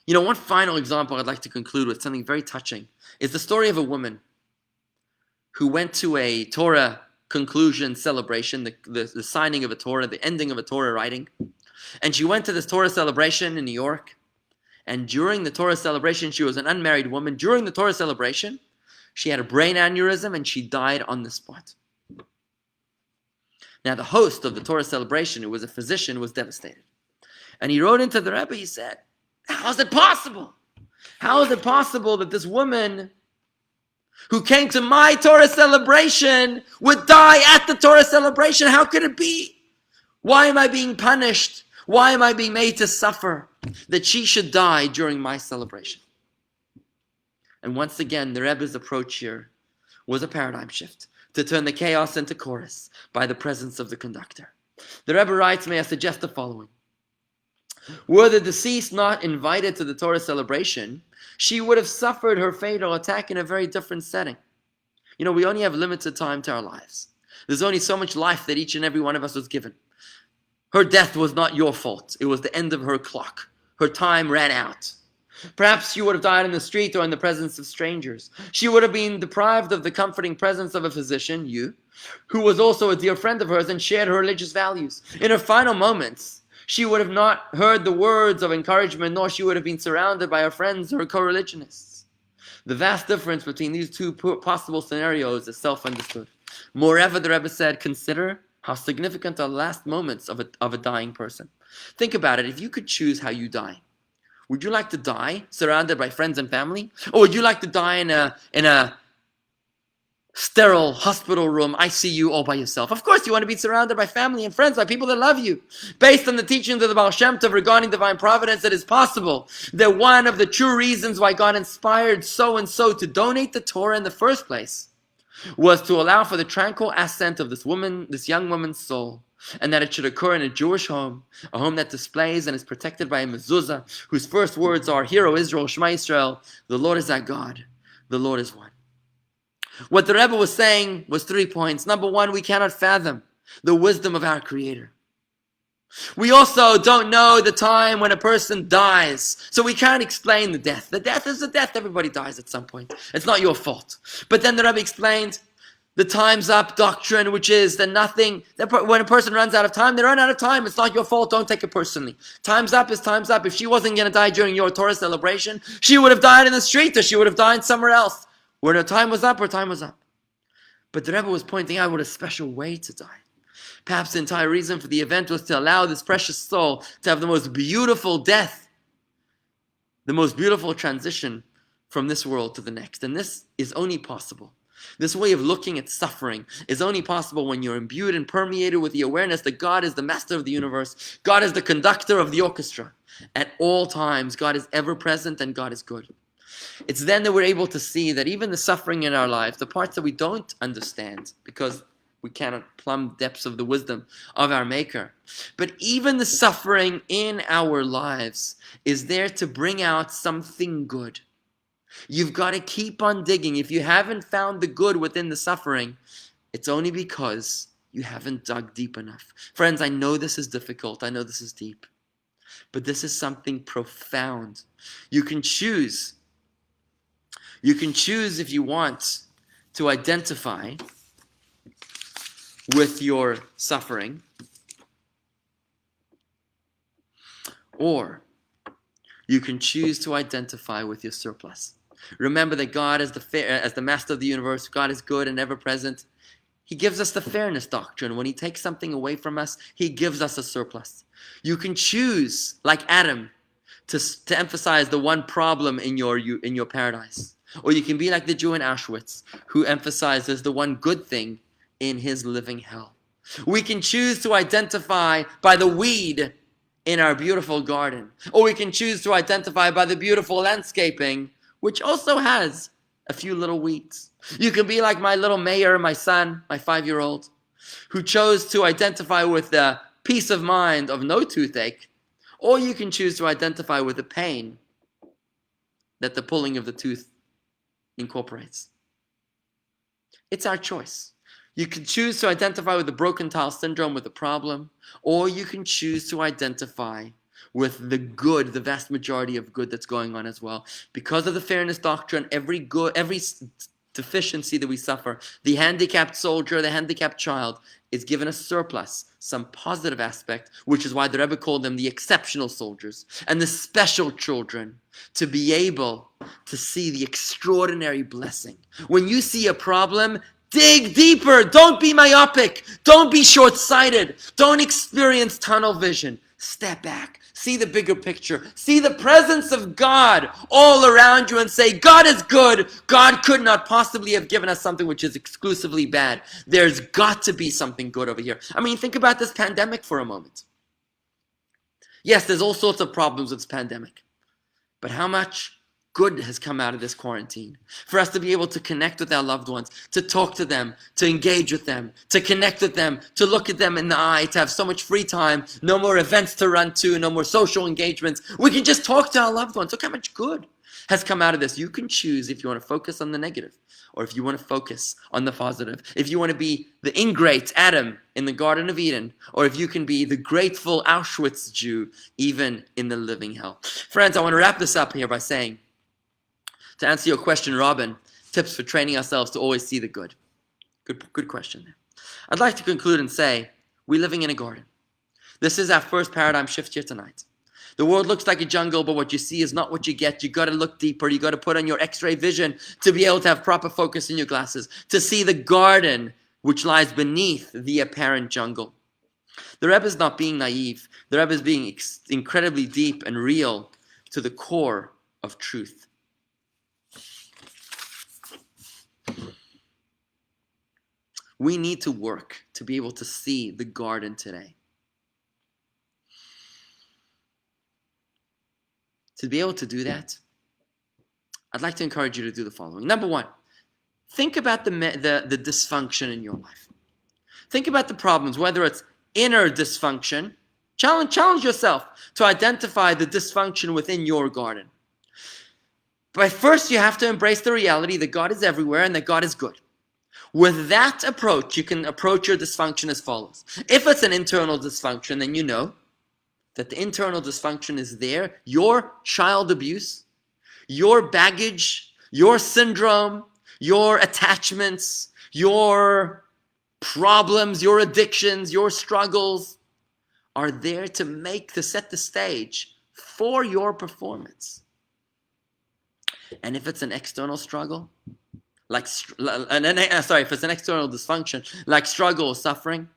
You know, one final example I'd like to conclude with, something very touching, is the story of a woman who went to a Torah conclusion celebration, the signing of a Torah, the ending of a Torah writing. And she went to this Torah celebration in New York. And during the Torah celebration, she was an unmarried woman. During the Torah celebration, she had a brain aneurysm and she died on the spot. Now, the host of the Torah celebration, who was a physician, was devastated. And he wrote into the Rebbe, he said, how is it possible? How is it possible that this woman who came to my Torah celebration would die at the Torah celebration? How could it be? Why am I being punished? Why am I being made to suffer that she should die during my celebration? And once again, the Rebbe's approach here was a paradigm shift, to turn the chaos into chorus by the presence of the conductor. The Rebbe writes, may I suggest the following. Were the deceased not invited to the Torah celebration, she would have suffered her fatal attack in a very different setting. You know, we only have limited time to our lives. There's only so much life that each and every one of us was given. Her death was not your fault. It was the end of her clock. Her time ran out. Perhaps she would have died in the street or in the presence of strangers. She would have been deprived of the comforting presence of a physician, you, who was also a dear friend of hers and shared her religious values. In her final moments, she would have not heard the words of encouragement, nor she would have been surrounded by her friends or co-religionists. The vast difference between these two possible scenarios is self-understood. Moreover, the Rebbe said, consider how significant are the last moments of a dying person. Think about it. If you could choose how you die, would you like to die surrounded by friends and family? Or would you like to die in a sterile hospital room, ICU, all by yourself? Of course, you want to be surrounded by family and friends, by people that love you. Based on the teachings of the Baal Shem Tov regarding divine providence, it is possible that one of the true reasons why God inspired so-and-so to donate the Torah in the first place was to allow for the tranquil ascent of this young woman's soul, and that it should occur in a Jewish home, a home that displays and is protected by a mezuzah, whose first words are, Hear, O Israel, Shema Yisrael, the Lord is our God, the Lord is one. What the Rebbe was saying was 3 points. Number one, we cannot fathom the wisdom of our Creator. We also don't know the time when a person dies, so we can't explain the death. The death is the death. Everybody dies at some point. It's not your fault. But then the Rebbe explained the time's up doctrine, which is that when a person runs out of time, they run out of time. It's not your fault. Don't take it personally. Time's up is time's up. If she wasn't going to die during your Torah celebration, she would have died in the street, or she would have died somewhere else. When her time was up, her time was up. But the Rebbe was pointing out what a special way to die. Perhaps the entire reason for the event was to allow this precious soul to have the most beautiful death, the most beautiful transition from this world to the next. And this is only possible. This way of looking at suffering is only possible when you're imbued and permeated with the awareness that God is the master of the universe. God is the conductor of the orchestra. At all times, God is ever present and God is good. It's then that we're able to see that even the suffering in our lives, the parts that we don't understand because we cannot plumb depths of the wisdom of our Maker, but even the suffering in our lives is there to bring out something good. You've got to keep on digging. If you haven't found the good within the suffering, it's only because you haven't dug deep enough. Friends, I know this is difficult. I know this is deep. But this is something profound. You can choose. You can choose if you want to identify with your suffering, or you can choose to identify with your surplus. Remember that God is as the master of the universe. God is good and ever present. He gives us the fairness doctrine. When he takes something away from us, he gives us a surplus. You can choose, like Adam, to emphasize the one problem in your paradise. Or you can be like the Jew in Auschwitz, who emphasizes the one good thing in his living hell. We can choose to identify by the weed in our beautiful garden. Or we can choose to identify by the beautiful landscaping, which also has a few little weeds. You can be like my little Mayor, my son, my 5-year-old, who chose to identify with the peace of mind of no toothache. Or you can choose to identify with the pain that the pulling of the tooth incorporates. It's our choice. You can choose to identify with the broken tile syndrome, with the problem, or you can choose to identify with the good, the vast majority of good that's going on as well. Because of the fairness doctrine, every deficiency that we suffer, the handicapped soldier, the handicapped child, is given a surplus, some positive aspect, which is why the Rebbe called them the exceptional soldiers and the special children, to be able to see the extraordinary blessing. When you see a problem, dig deeper. Don't be myopic. Don't be short-sighted. Don't experience tunnel vision. Step back. See the bigger picture. See the presence of God all around you and say, God is good. God could not possibly have given us something which is exclusively bad. There's got to be something good over here. I mean, think about this pandemic for a moment. Yes, there's all sorts of problems with this pandemic. But how much good has come out of this quarantine? For us to be able to connect with our loved ones, to talk to them, to engage with them, to connect with them, to look at them in the eye, to have so much free time, no more events to run to, no more social engagements. We can just talk to our loved ones. Look how much good has come out of this. You can choose if you want to focus on the negative or if you want to focus on the positive. If you want to be the ingrate Adam in the Garden of Eden, or if you can be the grateful Auschwitz Jew even in the living hell. Friends, I want to wrap this up here by saying, to answer your question, Robin, tips for training ourselves to always see the good. Good question there. I'd like to conclude and say, we're living in a garden. This is our first paradigm shift here tonight. The world looks like a jungle, but what you see is not what you get. You got to look deeper. You got to put on your X-ray vision to be able to have proper focus in your glasses, to see the garden which lies beneath the apparent jungle. The Rebbe is not being naive. The Rebbe is being incredibly deep and real to the core of truth. We need to work to be able to see the garden today. To be able to do that, I'd like to encourage you to do the following. Number one, think about the dysfunction in your life. Think about the problems, whether it's inner dysfunction. Challenge yourself to identify the dysfunction within your garden. But first, you have to embrace the reality that God is everywhere and that God is good. With that approach, you can approach your dysfunction as follows. If it's an internal dysfunction, then you know that the internal dysfunction is there. Your child abuse, your baggage, your syndrome, your attachments, your problems, your addictions, your struggles are there to set the stage for your performance. And if it's an external struggle, if it's an external dysfunction, like struggle or suffering,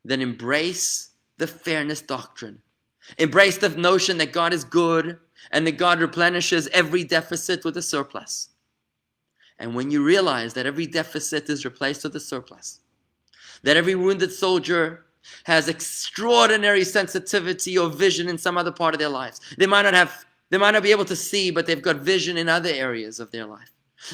then embrace the fairness doctrine. Embrace the notion that God is good and that God replenishes every deficit with a surplus. And when you realize that every deficit is replaced with a surplus, that every wounded soldier has extraordinary sensitivity or vision in some other part of their lives. They might not be able to see, but they've got vision in other areas of their life.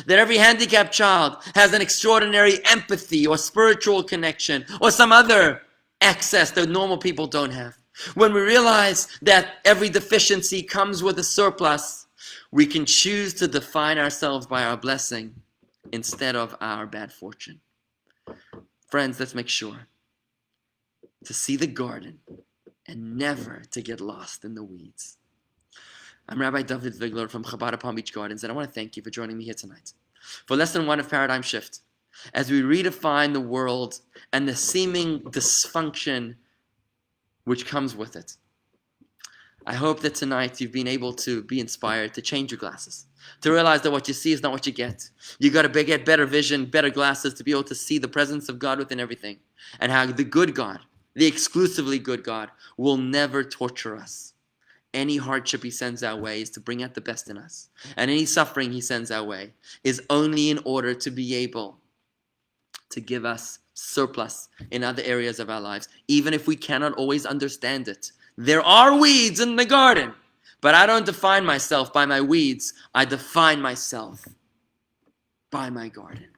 That every handicapped child has an extraordinary empathy or spiritual connection or some other access that normal people don't have. When we realize that every deficiency comes with a surplus, we can choose to define ourselves by our blessing instead of our bad fortune. Friends, let's make sure to see the garden and never to get lost in the weeds. I'm Rabbi David Vigler from Chabad Palm Beach Gardens, and I want to thank you for joining me here tonight for Lesson 1 of Paradigm Shift, as we redefine the world and the seeming dysfunction which comes with it. I hope that tonight you've been able to be inspired to change your glasses, to realize that what you see is not what you get. You got to get better vision, better glasses to be able to see the presence of God within everything, and how the good God, the exclusively good God, will never torture us. Any hardship he sends our way is to bring out the best in us. And any suffering he sends our way is only in order to be able to give us surplus in other areas of our lives, even if we cannot always understand it. There are weeds in the garden, but I don't define myself by my weeds. I define myself by my garden.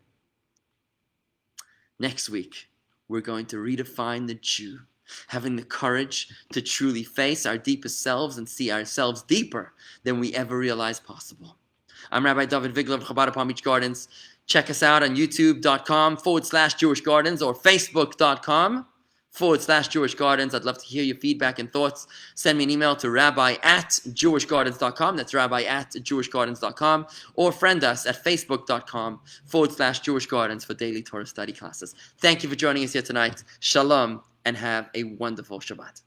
Next week, we're going to redefine the Jew, having the courage to truly face our deepest selves and see ourselves deeper than we ever realized possible. I'm Rabbi David Vigler of Chabad Palm Beach Gardens. Check us out on youtube.com/Jewish Gardens or facebook.com/Jewish Gardens. I'd love to hear your feedback and thoughts. Send me an email to rabbi@jewishgardens.com. That's rabbi@jewishgardens.com. Or friend us at facebook.com/Jewish Gardens for daily Torah study classes. Thank you for joining us here tonight. Shalom, and have a wonderful Shabbat.